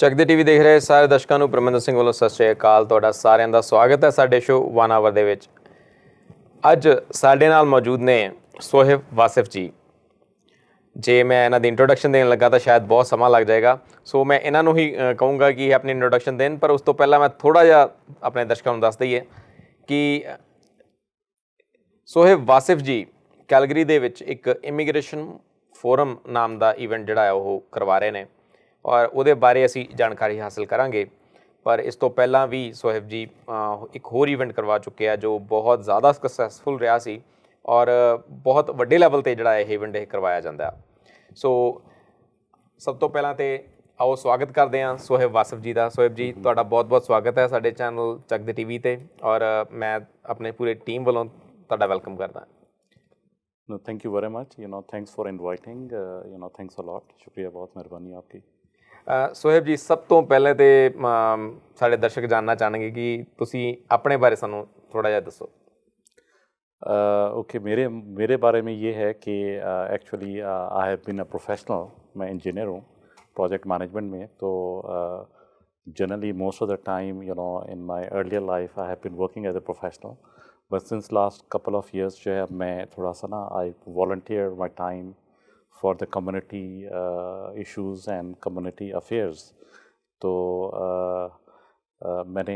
ਚੱਕਦੇ ਟੀਵੀ ਦੇਖ ਰਹੇ ਸਾਰੇ ਦਰਸ਼ਕਾਂ ਨੂੰ ਪਰਮਿੰਦਰ ਸਿੰਘ ਵੱਲੋਂ ਸਤਿ ਸ਼੍ਰੀ ਅਕਾਲ। ਤੁਹਾਡਾ ਸਾਰਿਆਂ ਦਾ ਸਵਾਗਤ ਹੈ ਸਾਡੇ ਸ਼ੋਅ 1 ਆਵਰ ਦੇ ਵਿੱਚ। ਅੱਜ ਸਾਡੇ ਨਾਲ ਮੌਜੂਦ ਨੇ ਸੋਹਿਬ ਵਾਸਿਫ ਜੀ। ਜੇ ਮੈਂ ਇਹਨਾਂ ਦੀ ਇੰਟਰੋਡਕਸ਼ਨ ਦੇਣ ਲੱਗਾ ਤਾਂ ਸ਼ਾਇਦ ਬਹੁਤ ਸਮਾਂ ਲੱਗ ਜਾਏਗਾ, ਸੋ ਮੈਂ ਇਹਨਾਂ ਨੂੰ ਹੀ ਕਹੂੰਗਾ ਕਿ ਆਪਣੀ ਇੰਟਰੋਡਕਸ਼ਨ ਦੇਣ। ਪਰ ਉਸ ਤੋਂ ਪਹਿਲਾਂ ਮੈਂ ਥੋੜ੍ਹਾ ਜਿਹਾ ਆਪਣੇ ਦਰਸ਼ਕਾਂ ਨੂੰ ਦੱਸ ਦਈਏ ਕਿ ਸੋਹਿਬ ਵਾਸਿਫ ਜੀ ਕੈਲਗਰੀ ਦੇ ਵਿੱਚ ਇੱਕ ਇਮੀਗ੍ਰੇਸ਼ਨ ਫੋਰਮ ਨਾਮ ਦਾ ਈਵੈਂਟ ਜਿਹੜਾ ਹੈ ਉਹ ਕਰਵਾ ਰਹੇ ਨੇ, ਔਰ ਉਹਦੇ ਬਾਰੇ ਅਸੀਂ ਜਾਣਕਾਰੀ ਹਾਸਿਲ ਕਰਾਂਗੇ। ਪਰ ਇਸ ਤੋਂ ਪਹਿਲਾਂ ਵੀ ਸੋਹਿਬ ਜੀ ਇੱਕ ਹੋਰ ਈਵੈਂਟ ਕਰਵਾ ਚੁੱਕੇ ਆ ਜੋ ਬਹੁਤ ਜ਼ਿਆਦਾ ਸਕਸੈਸਫੁਲ ਰਿਹਾ ਸੀ, ਔਰ ਬਹੁਤ ਵੱਡੇ ਲੈਵਲ 'ਤੇ ਜਿਹੜਾ ਇਹ ਈਵੈਂਟ ਇਹ ਕਰਵਾਇਆ ਜਾਂਦਾ। ਸੋ ਸਭ ਤੋਂ ਪਹਿਲਾਂ ਤਾਂ ਆਓ ਸਵਾਗਤ ਕਰਦੇ ਹਾਂ ਸੋਹਿਬ ਵਾਸਿਫ ਜੀ ਦਾ। ਸੋਹਿਬ ਜੀ, ਤੁਹਾਡਾ ਬਹੁਤ ਬਹੁਤ ਸਵਾਗਤ ਹੈ ਸਾਡੇ ਚੈਨਲ ਚੱਕਦੇ ਟੀਵੀ 'ਤੇ, ਔਰ ਮੈਂ ਆਪਣੇ ਪੂਰੇ ਟੀਮ ਵੱਲੋਂ ਤੁਹਾਡਾ ਵੈਲਕਮ ਕਰਦਾ। No, thank you very much. Thanks for inviting. Thanks a lot. शुक्रिया, बहुत मेहरबानी आपकी। ਸੋਹਿਬ ਜੀ, ਸਭ ਤੋਂ ਪਹਿਲੇ ਤਾਂ ਸਾਡੇ ਦਰਸ਼ਕ ਜਾਣਨਾ ਚਾਹਣਗੇ ਕਿ ਤੁਸੀਂ ਆਪਣੇ ਬਾਰੇ ਸਾਨੂੰ ਥੋੜ੍ਹਾ ਜਿਹਾ ਦੱਸੋ। ओके, मेरे बारे में ये है कि actually I have been a professional. मैं इंजीनियर हूँ प्रोजेक्ट मैनेजमेंट में। तो generally most of the time in my earlier life I have been working as a professional, but since last couple of years जो है मैं थोड़ा सा I volunteer my time for the community issues and community affairs. तो मैंने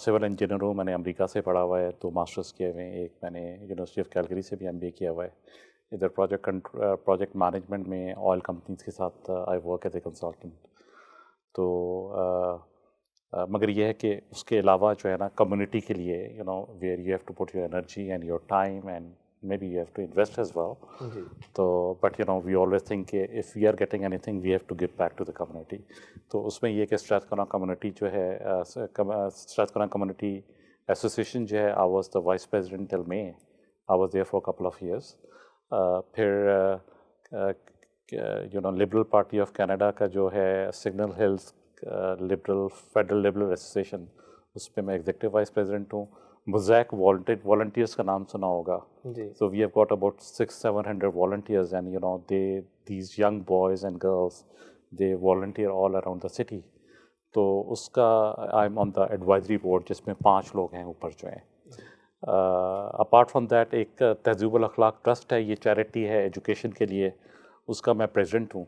civil engineer हूँ, मैंने America से पढ़ा हुआ है, 2 मास्टर्स किए हुए हैं। एक मैंने यूनिवर्सिटी ऑफ कैलगरी से भी MBA किया हुआ है। इधर प्रोजेक्ट मैनेजमेंट में ऑयल कंपनीज के साथ I work as a consultant. तो मगर यह है कि उसके अलावा जो है ना कम्युनिटी के लिए where you have to put your energy and your time and maybe you have to invest as well. तो but we always think if we are getting anything we have to give back to the community. तो उसमें ये कि स्ट्रैथकोना community जो है स्ट्रैथकोना community association जो है, I was the vice president till May. I was there for a couple of years. फिर liberal party of Canada का जो है signal hills federal liberal association, उस पर मैं एग्जीक्यूटिव वाइस प्रेसिडेंट हूँ। Mosaic volunteers का नाम सुना होगा। So we have got about 600-700 volunteers, and these young boys and girls, they volunteer all around the city. तो उसका I'm on the advisory board जिसमें 5 लोग हैं ऊपर जो हैं। अपार्ट फ्रॉम दैट एक तहज़ीबुल अखलाक ट्रस्ट है, ये चैरिटी है एजुकेशन के लिए, उसका मैं प्रेसिडेंट हूँ।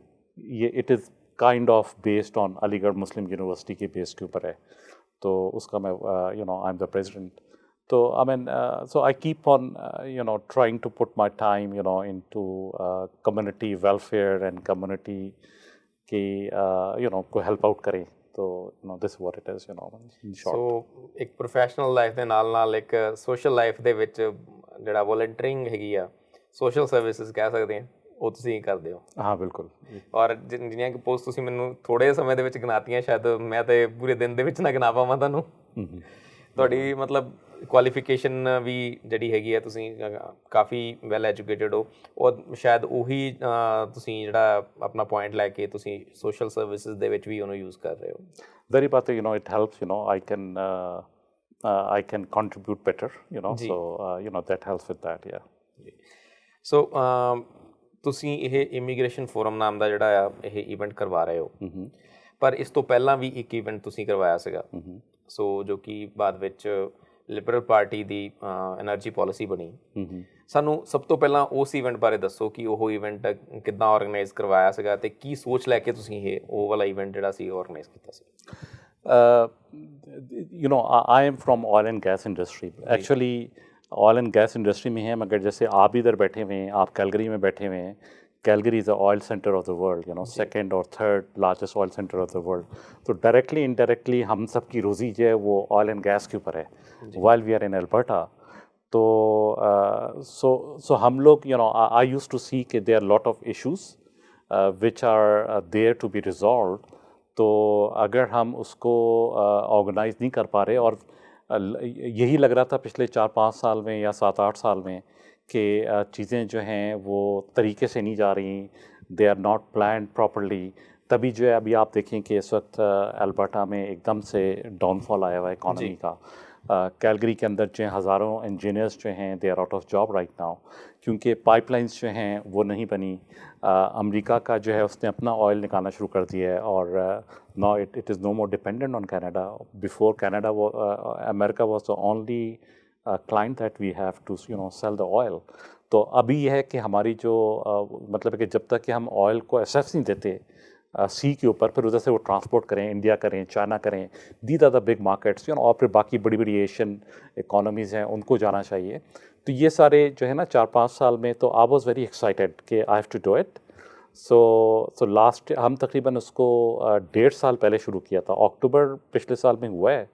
ये it is kind of based on Aligarh Muslim university के बेस के ऊपर है, तो उसका मैं I am the president. So I mean, so I keep on, trying to put my time, into community welfare and community की, को help out करें। तो this is what it is, in short. So एक professional life ਦੇ ਨਾਲ ਇੱਕ social life ਦੇ ਵਿੱਚ ਜਿਹੜਾ volunteering ਹੈਗੀ ਆ, social services ਕਹਿ ਸਕਦੇ ਹਾਂ, ਉਹ ਤੁਸੀਂ ਕਰਦੇ ਹੋ। ਹਾਂ ਬਿਲਕੁਲ। ਔਰ ਜਿੰਨੀਆਂ ਕਿ ਪੋਸਟ ਤੁਸੀਂ ਮੈਨੂੰ ਥੋੜ੍ਹੇ ਸਮੇਂ ਦੇ ਵਿੱਚ ਗਿਣਾਤੀਆਂ, ਸ਼ਾਇਦ ਮੈਂ ਤਾਂ ਪੂਰੇ ਦਿਨ ਦੇ ਵਿੱਚ ਨਾ ਗਿਣਾ ਪਾਵਾਂ ਤੁਹਾਨੂੰ। ਤੁਹਾਡੀ ਮਤਲਬ ਕੁਆਲੀਫਿਕੇਸ਼ਨ ਵੀ ਜਿਹੜੀ ਹੈਗੀ ਹੈ, ਤੁਸੀਂ ਕਾਫੀ ਵੈਲ ਐਜੂਕੇਟਡ ਹੋ, ਔਰ ਸ਼ਾਇਦ ਉਹੀ ਤੁਸੀਂ ਜਿਹੜਾ ਆਪਣਾ ਪੁਆਇੰਟ ਲੈ ਕੇ ਤੁਸੀਂ ਸੋਸ਼ਲ ਸਰਵਿਸਿਜ਼ ਦੇ ਵਿੱਚ ਵੀ ਉਹਨੂੰ ਯੂਜ਼ ਕਰ ਰਹੇ ਹੋ। Very Baat it helps, I can contribute better, so that helps with that, yeah. ਸੋ ਤੁਸੀਂ ਇਹ ਇਮੀਗ੍ਰੇਸ਼ਨ ਫੋਰਮ ਨਾਮ ਦਾ ਜਿਹੜਾ ਆ ਇਹ ਈਵੈਂਟ ਕਰਵਾ ਰਹੇ ਹੋ, ਪਰ ਇਸ ਤੋਂ ਪਹਿਲਾਂ ਵੀ ਇੱਕ ਈਵੈਂਟ ਤੁਸੀਂ ਕਰਵਾਇਆ ਸੀਗਾ, ਸੋ ਜੋ ਕਿ ਬਾਅਦ ਵਿੱਚ ਲਿਬਰਲ ਪਾਰਟੀ ਦੀ ਐਨਰਜੀ ਪਾਲਿਸੀ ਬਣੀ। ਸਾਨੂੰ ਸਭ ਤੋਂ ਪਹਿਲਾਂ ਉਸ ਈਵੈਂਟ ਬਾਰੇ ਦੱਸੋ ਕਿ ਉਹ ਈਵੈਂਟ ਕਿੱਦਾਂ ਔਰਗਨਾਈਜ਼ ਕਰਵਾਇਆ ਸੀਗਾ ਅਤੇ ਕੀ ਸੋਚ ਲੈ ਕੇ ਤੁਸੀਂ ਉਹ ਵਾਲਾ ਈਵੈਂਟ ਜਿਹੜਾ ਸੀ ਔਰਗਨਾਈਜ਼ ਕੀਤਾ ਸੀ। I am from oil and gas industry. Actually oil and gas industry में हैं, मगर जैसे आप इधर बैठे हुए हैं, आप कैलगरी में बैठे हुए हैं। Calgary is the oil centre of the world, second और third largest oil centre of the world. तो डायरेक्टली इनडायरेक्टली हम सब की रोज़ी जो है वो ऑयल एंड गैस के ऊपर है, while we are in Alberta. तो सो हम लोग आई यूज़ टू सी कि there lot of issues which are there to be resolve. तो अगर हम उसको ऑर्गेनाइज नहीं कर पा रहे, और यही लग रहा था पिछले 4-5 साल में या 7-8 साल में कि चीज़ें जो हैं वो तरीके से नहीं जा रही, they are not planned properly. तभी जो है अभी आप देखें कि इस वक्त अल्बर्टा में एकदम से डाउनफॉल आया हुआ है इकॉनमी का। कैलगरी के अंदर जो हज़ारों इंजीनियर्स जो हैं they are out of job right now, क्योंकि पाइपलाइंस जो हैं वो नहीं बनी। अमेरिका का जो है उसने अपना ऑयल निकालना शुरू कर दिया है, और now it is no more dependent on Canada. Before Canada वो America was the only client that we have to sell the oil. तो अभी यह है कि हमारी जो मतलब है कि जब तक कि हम ऑयल को एसेस नहीं देते सी के ऊपर, फिर उधर से वो ट्रांसपोर्ट करें, इंडिया करें, चाइना करें, these are the big markets और फिर बाकी बड़ी बड़ी एशियन इकोनॉमीज़ हैं उनको जाना चाहिए। तो ये सारे जो है ना 4-5 साल में, तो आई वॉज वेरी एक्साइटेड कि I have to do it. So last हम तकरीबन उसको 1.5 साल पहले शुरू किया था। अक्टूबर पिछले साल में हुआ है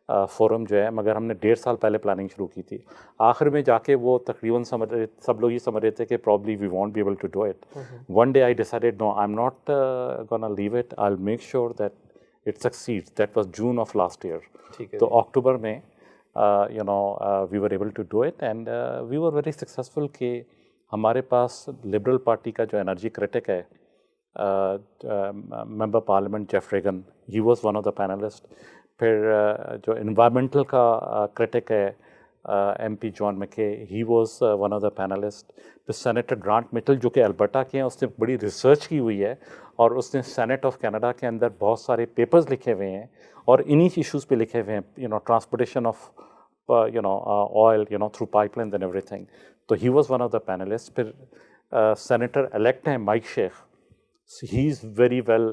फोरम जो है, मगर हमने 1.5 साल पहले प्लानिंग शुरू की थी। आखिर में जाके वो तकरीबन सब लोग ये समझ रहे थे कि probably we won't be able to do it. One day I decided no, I am not gonna leave it, I will make sure that it succeeds. That was June of last year. तो October में we were able to do it, and we were very successful कि हमारे पास liberal party का जो energy critic है, member parliament Jeff Regan, he was one of the panelist. फिर जो इन्वायरमेंटल का क्रिटिक है एमपी जॉन मैके, ही was one of the panelist. फिर सेनेटर ग्रांट मिटल जो कि अल्बर्टा के हैं, उसने बड़ी रिसर्च की हुई है और उसने सेनेट ऑफ कनाडा के अंदर बहुत सारे पेपर्स लिखे हुए हैं और इन्हीं इश्यूज़ पे लिखे हुए हैं, transportation of oil through pipeline and everything. तो he was one of the panelist. फिर सेनेटर इलेक्ट हैं Mike Sheikh, he is very well,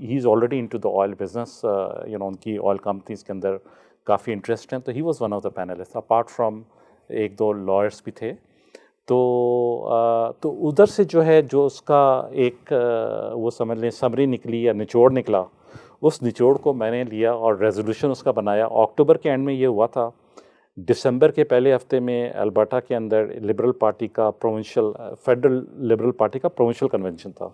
he's already into the oil business, उनकी oil companies के अंदर काफ़ी इंटरेस्ट हैं। तो he was one of the panelists, apart from 1-2 lawyers भी थे। तो उधर से जो है जो उसका एक वो समझ लें समरी निकली या निचोड़ निकला, उस निचोड़ को मैंने लिया और रेजोल्यूशन उसका बनाया। अक्टूबर के एंड में ये हुआ था। दिसंबर के पहले हफ्ते में अल्बर्टा के अंदर लिबरल पार्टी का फेडरल लिबरल पार्टी का प्रोविंशियल कन्वेंशन था।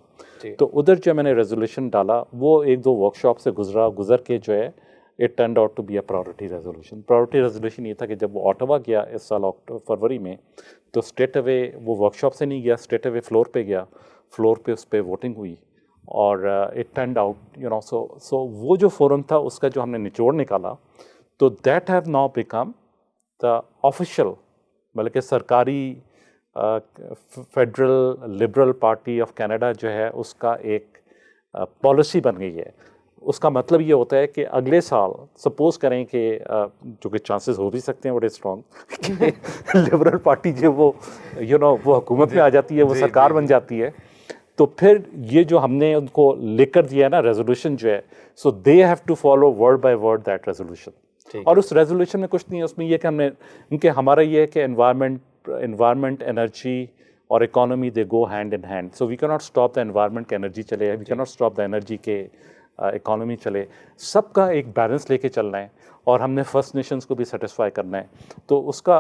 तो उधर जो मैंने रेजोल्यूशन डाला वो 1-2 वर्कशॉप से गुजर के जो है it turned out to be a priority resolution. Priority resolution ये था कि जब वो ऑटवा गया इस साल फरवरी में, तो स्ट्रेट अवे वो वर्कशॉप से नहीं गया, स्ट्रेट अवे फ्लोर पे गया। फ्लोर पे उस पर वोटिंग हुई और इट टर्न्ड आउट सो वो जो फोरम था उसका जो हमने निचोड़ निकाला, तो that have now become the official, मतलब कि सरकारी federal liberal party of Canada जो है उसका एक पॉलिसी बन गई है। उसका मतलब ये होता है कि अगले साल सपोज करें कि जो कि चांसेस हो भी सकते हैं बड़े स्ट्रॉन्ग लिबरल पार्टी जो वो वो हुकूमत में आ जाती है, वो सरकार बन जाती है, तो फिर ये जो हमने उनको लेकर दिया है ना रेजोल्यूशन जो है, so they have to follow word by word that resolution. और उस रेजोल्यूशन में कुछ नहीं है, उसमें ये कि हमने क्योंकि हमारा ये है कि एनवायरनमेंट एनर्जी और economy they go hand in hand. So we can not stop the environment के एनर्जी चले, we can not stop the energy के इकोनॉमी चले। सबका एक बैलेंस लेके चलना है और हमने फर्स्ट नेशंस को भी सेटिस्फाई करना है। तो उसका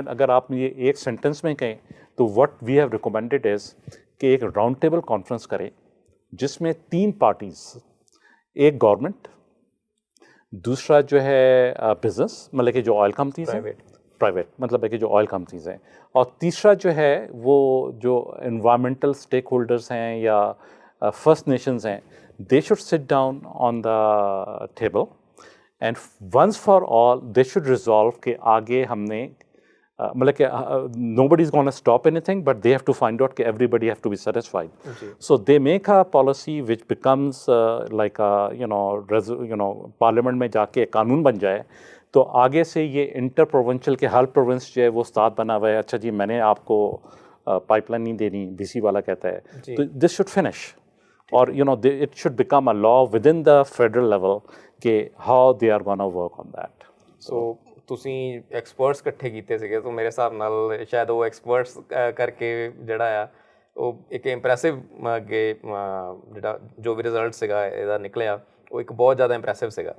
अगर आप ये एक सेंटेंस में कहें तो what we have recommended is कि एक राउंड टेबल कॉन्फ्रेंस करें जिसमें 3 पार्टीज, एक गवर्नमेंट, दूसरा जो है बिजनेस, मतलब कि जो ऑयल कंपनीज हैं, प्राइवेट मतलब है कि जो ऑयल कंपनीज हैं, और तीसरा जो है वो जो एनवायरमेंटल स्टेक होल्डर्स हैं या फर्स्ट नेशंस हैं, they should sit down on the table and once for all they should resolve कि आगे हमने मतलब कि nobody is going to stop anything, but they have to find out कि everybody have to be satisfied. So they make a policy which becomes like a parliament में जाके कानून बन जाए। तो आगे से ये इंटर प्रोविंशियल के हर प्रोविंस जो है वो साथ बना हुआ है, अच्छा जी मैंने आपको पाइपलाइन नहीं देनी, बीसी वाला कहता है, तो दिस शुड फिनिश और it should become a law within the federal level कि how they are gonna work on that. So ਤੁਸੀਂ ਐਕਸਪਰਟਸ ਇਕੱਠੇ ਕੀਤੇ ਸੀਗੇ, ਤਾਂ ਮੇਰੇ ਹਿਸਾਬ ਨਾਲ ਸ਼ਾਇਦ ਉਹ ਐਕਸਪਰਟਸ ਕਰਕੇ ਜਿਹੜਾ ਆ ਉਹ ਇੱਕ ਇੰਪ੍ਰੈਸਿਵ ਅੱਗੇ ਜਿਹੜਾ ਜੋ ਵੀ ਰਿਜ਼ਲਟ ਸੀਗਾ ਇਹਦਾ ਨਿਕਲਿਆ ਉਹ ਇੱਕ ਬਹੁਤ ਜ਼ਿਆਦਾ ਇੰਪ੍ਰੈਸਿਵ ਸੀਗਾ।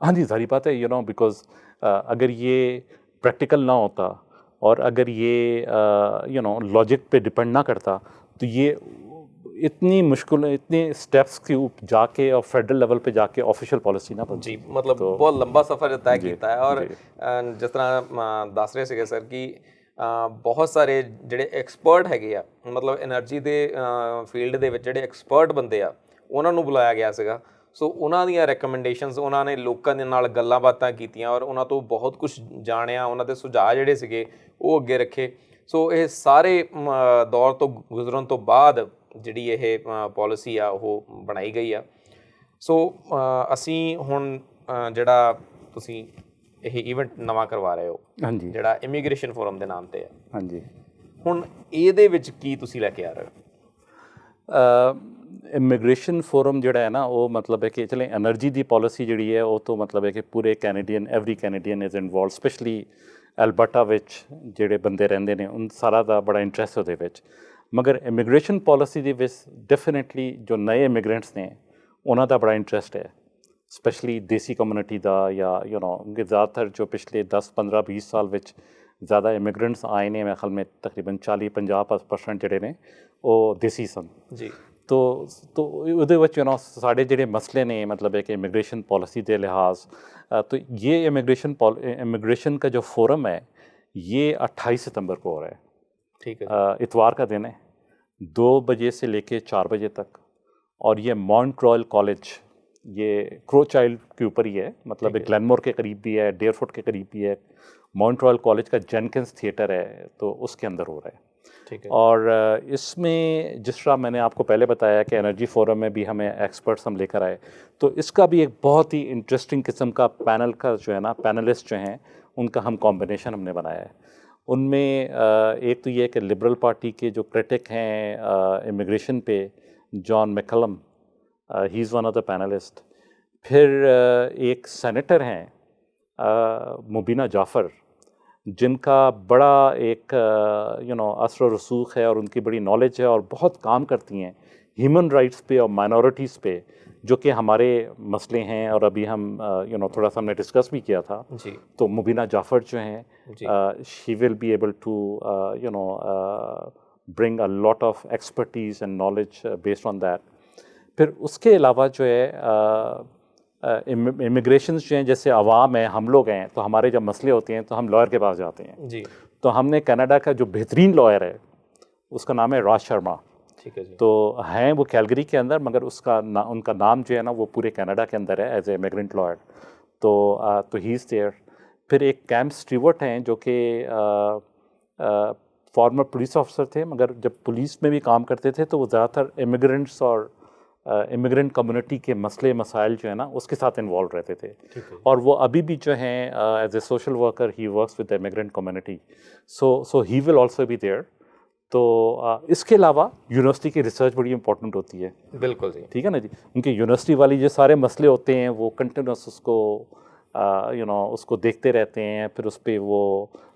हाँ जी, सारी बात है बिकॉज अगर ये प्रैक्टिकल ना होता और अगर ये लॉजिक पे डिपेंड ना करता तो ये इतनी मुश्किल, इतने स्टेप्स के जाके और फेडरल लेवल पे जाके ऑफिशियल पॉलिसी ना बनती। जी, मतलब तो बहुत लंबा सफ़र तय किया है। और जिस तरह दस रहे थे सर कि बहुत सारे ਜਿਹੜੇ ਐਕਸਪਰਟ ਹੈਗੇ ਆ, ਮਤਲਬ એનર્ਜੀ ਦੇ ਫੀਲਡ ਦੇ ਵਿੱਚ ਜਿਹੜੇ ਐਕਸਪਰਟ ਬੰਦੇ ਆ ਉਹਨਾਂ ਨੂੰ ਬੁਲਾਇਆ ਗਿਆ ਸੀਗਾ। ਸੋ ਉਹਨਾਂ ਦੀਆਂ ਰეკਮੈਂਡੇਸ਼ਨਸ, ਉਹਨਾਂ ਨੇ ਲੋਕਾਂ ਦੇ ਨਾਲ ਗੱਲਾਂ ਬਾਤਾਂ ਕੀਤੀਆਂ ਔਰ ਉਹਨਾਂ ਤੋਂ ਬਹੁਤ ਕੁਝ ਜਾਣਿਆ, ਉਹਨਾਂ ਦੇ ਸੁਝਾਅ ਜਿਹੜੇ ਸੀਗੇ ਉਹ ਅੱਗੇ ਰੱਖੇ। ਸੋ ਇਹ ਸਾਰੇ ਦੌਰ ਤੋਂ ਗੁਜ਼ਰਨ ਤੋਂ ਬਾਅਦ ਜਿਹੜੀ ਇਹ ਪਾਲਿਸੀ ਆ ਉਹ ਬਣਾਈ ਗਈ ਆ। ਸੋ ਅਸੀਂ ਹੁਣ ਜਿਹੜਾ ਤੁਸੀਂ ਇਹ ਇਵੈਂਟ ਨਵਾਂ ਕਰਵਾ ਰਹੇ ਹੋ, ਹਾਂਜੀ, ਜਿਹੜਾ ਇਮੀਗ੍ਰੇਸ਼ਨ ਫੋਰਮ ਦੇ ਨਾਮ ਤੇ ਆ, ਹਾਂਜੀ, ਹੁਣ ਇਹਦੇ ਵਿੱਚ ਕੀ ਤੁਸੀਂ ਲੈ ਕੇ ਆ ਰਹੇ ਹੋ? ਇਮੀਗ੍ਰੇਸ਼ਨ ਫੋਰਮ ਜਿਹੜਾ ਹੈ ਨਾ, ਉਹ ਮਤਲਬ ਹੈ ਕਿ ਚਲੇ ਐਨਰਜੀ ਦੀ ਪਾਲਿਸੀ ਜਿਹੜੀ ਹੈ ਉਹ ਤੋਂ ਮਤਲਬ ਹੈ ਕਿ ਪੂਰੇ Canadian, every Canadian is involve, specially Alberta ਵਿੱਚ ਜਿਹੜੇ ਬੰਦੇ ਰਹਿੰਦੇ ਨੇ ਉਨ ਸਾਰਾ ਦਾ ਬੜਾ ਇੰਟਰਸਟ ਉਹਦੇ ਵਿੱਚ। ਮਗਰ ਇਮੀਗ੍ਰੇਸ਼ਨ ਪਾਲਿਸੀ ਦੇ ਵਿੱਚ ਡੈਫੀਨੇਟਲੀ ਜੋ ਨਏ ਇਮੀਗ੍ਰੈਂਟਸ ਨੇ ਉਹਨਾਂ ਦਾ ਬੜਾ ਇੰਟਰਸਟ ਹੈ, ਸਪੈਸ਼ਲੀ ਦੇਸੀ ਕਮਿਊਨਿਟੀ ਦਾ, ਜਾਂ ਕਿ ਜ਼ਿਆਦਾਤਰ ਜੋ ਪਿਛਲੇ 10, 15, 20 ਸਾਲ ਵਿੱਚ ਜ਼ਿਆਦਾ ਇਮੀਗ੍ਰੈਂਟਸ ਆਏ ਨੇ, ਮੇਰੇ ਖਿਆਲ में ਤਕਰੀਬਨ 40-50% ਜਿਹੜੇ ਨੇ ਉਹ ਦੇਸੀ ਸਨ ਜੀ। तो ਉਹਦੇ ਵਿੱਚ ਸਾਡੇ ਜਿਹੜੇ ਮਸਲੇ ਨੇ मतलब है कि इमिग्रेशन पॉलिसी के लिहाज, तो ये इमिग्रेशन का जो फोरम है ये 28 सितंबर को हो रहा है। ठीक है। इतवार का दिन है, 2 बजे से लेके 4 बजे तक, और ये माउंट रॉयल कॉलेज, ये क्रो चाइल्ड के ऊपर ही है, मतलब ग्लैनमोर के करीब भी है, डेयरफोर्ट के करीब भी है। माउंट रॉयल कॉलेज का जेनकिंस थिएटर है, तो उसके अंदर हो रहा है। ठीक है। और इसमें जिस तरह मैंने आपको पहले बताया कि एनर्जी फोरम में भी हमें एक्सपर्ट्स हम लेकर आए, तो इसका भी एक बहुत ही इंटरेस्टिंग किस्म का पैनल का जो है ना, पैनलिस्ट जो हैं उनका हम कॉम्बिनेशन हमने बनाया है। उनमें एक तो ये कि लिबरल पार्टी के जो क्रिटिक हैं इमिग्रेशन पे, John McCullum, he is one of the panelist. फिर एक सेनेटर हैं मुबीना जाफ़र, जिनका बड़ा एक असर रसूख है और उनकी बड़ी नॉलेज है और बहुत काम करती हैं ह्यूमन राइट्स पे और माइनॉरिटीज़ पे, जो कि हमारे मसले हैं। और अभी हम थोड़ा सा हमने डिस्कस भी किया था जी। तो मुबीना जाफ़र जो हैं, she will be able to bring a lot of expertise and knowledge based on that. फिर उसके अलावा जो है इमिग्रेशन जो हैं, जैसे आवाम है, हम लोग हैं, तो हमारे जब मसले होते हैं तो हम लॉयर के पास जाते हैं जी। तो हमने कनाडा का जो बेहतरीन लॉयर है उसका नाम है राज शर्मा। ठीक है जी। तो हैं वो कैलगरी के अंदर, मगर उनका नाम जो है ना वो पूरे कनाडा के अंदर है एज ए इमिग्रेंट लॉयर। तो ही इज़ देयर। फिर एक कैम स्टीवर्ट हैं जो कि फॉर्मर पुलिस ऑफिसर थे, मगर जब पुलिस में भी काम करते थे तो वो ज़्यादातर इमिग्रेंट्स और इमिग्रेंट कम्युनिटी के मसले मसाइल जो है ना उसके साथ इन्वॉल्व रहते थे। और वो अभी भी जो हैं as a social worker he works with the immigrant community, so he will also be there. तो इसके अलावा यूनिवर्सिटी की रिसर्च बड़ी इंपॉर्टेंट होती है। बिल्कुल जी। ठीक है ना जी। उनके यूनिवर्सिटी वाली जो सारे मसले होते हैं वो कंटिन्यूस उसको उसको देखते रहते हैं, फिर उस पर वो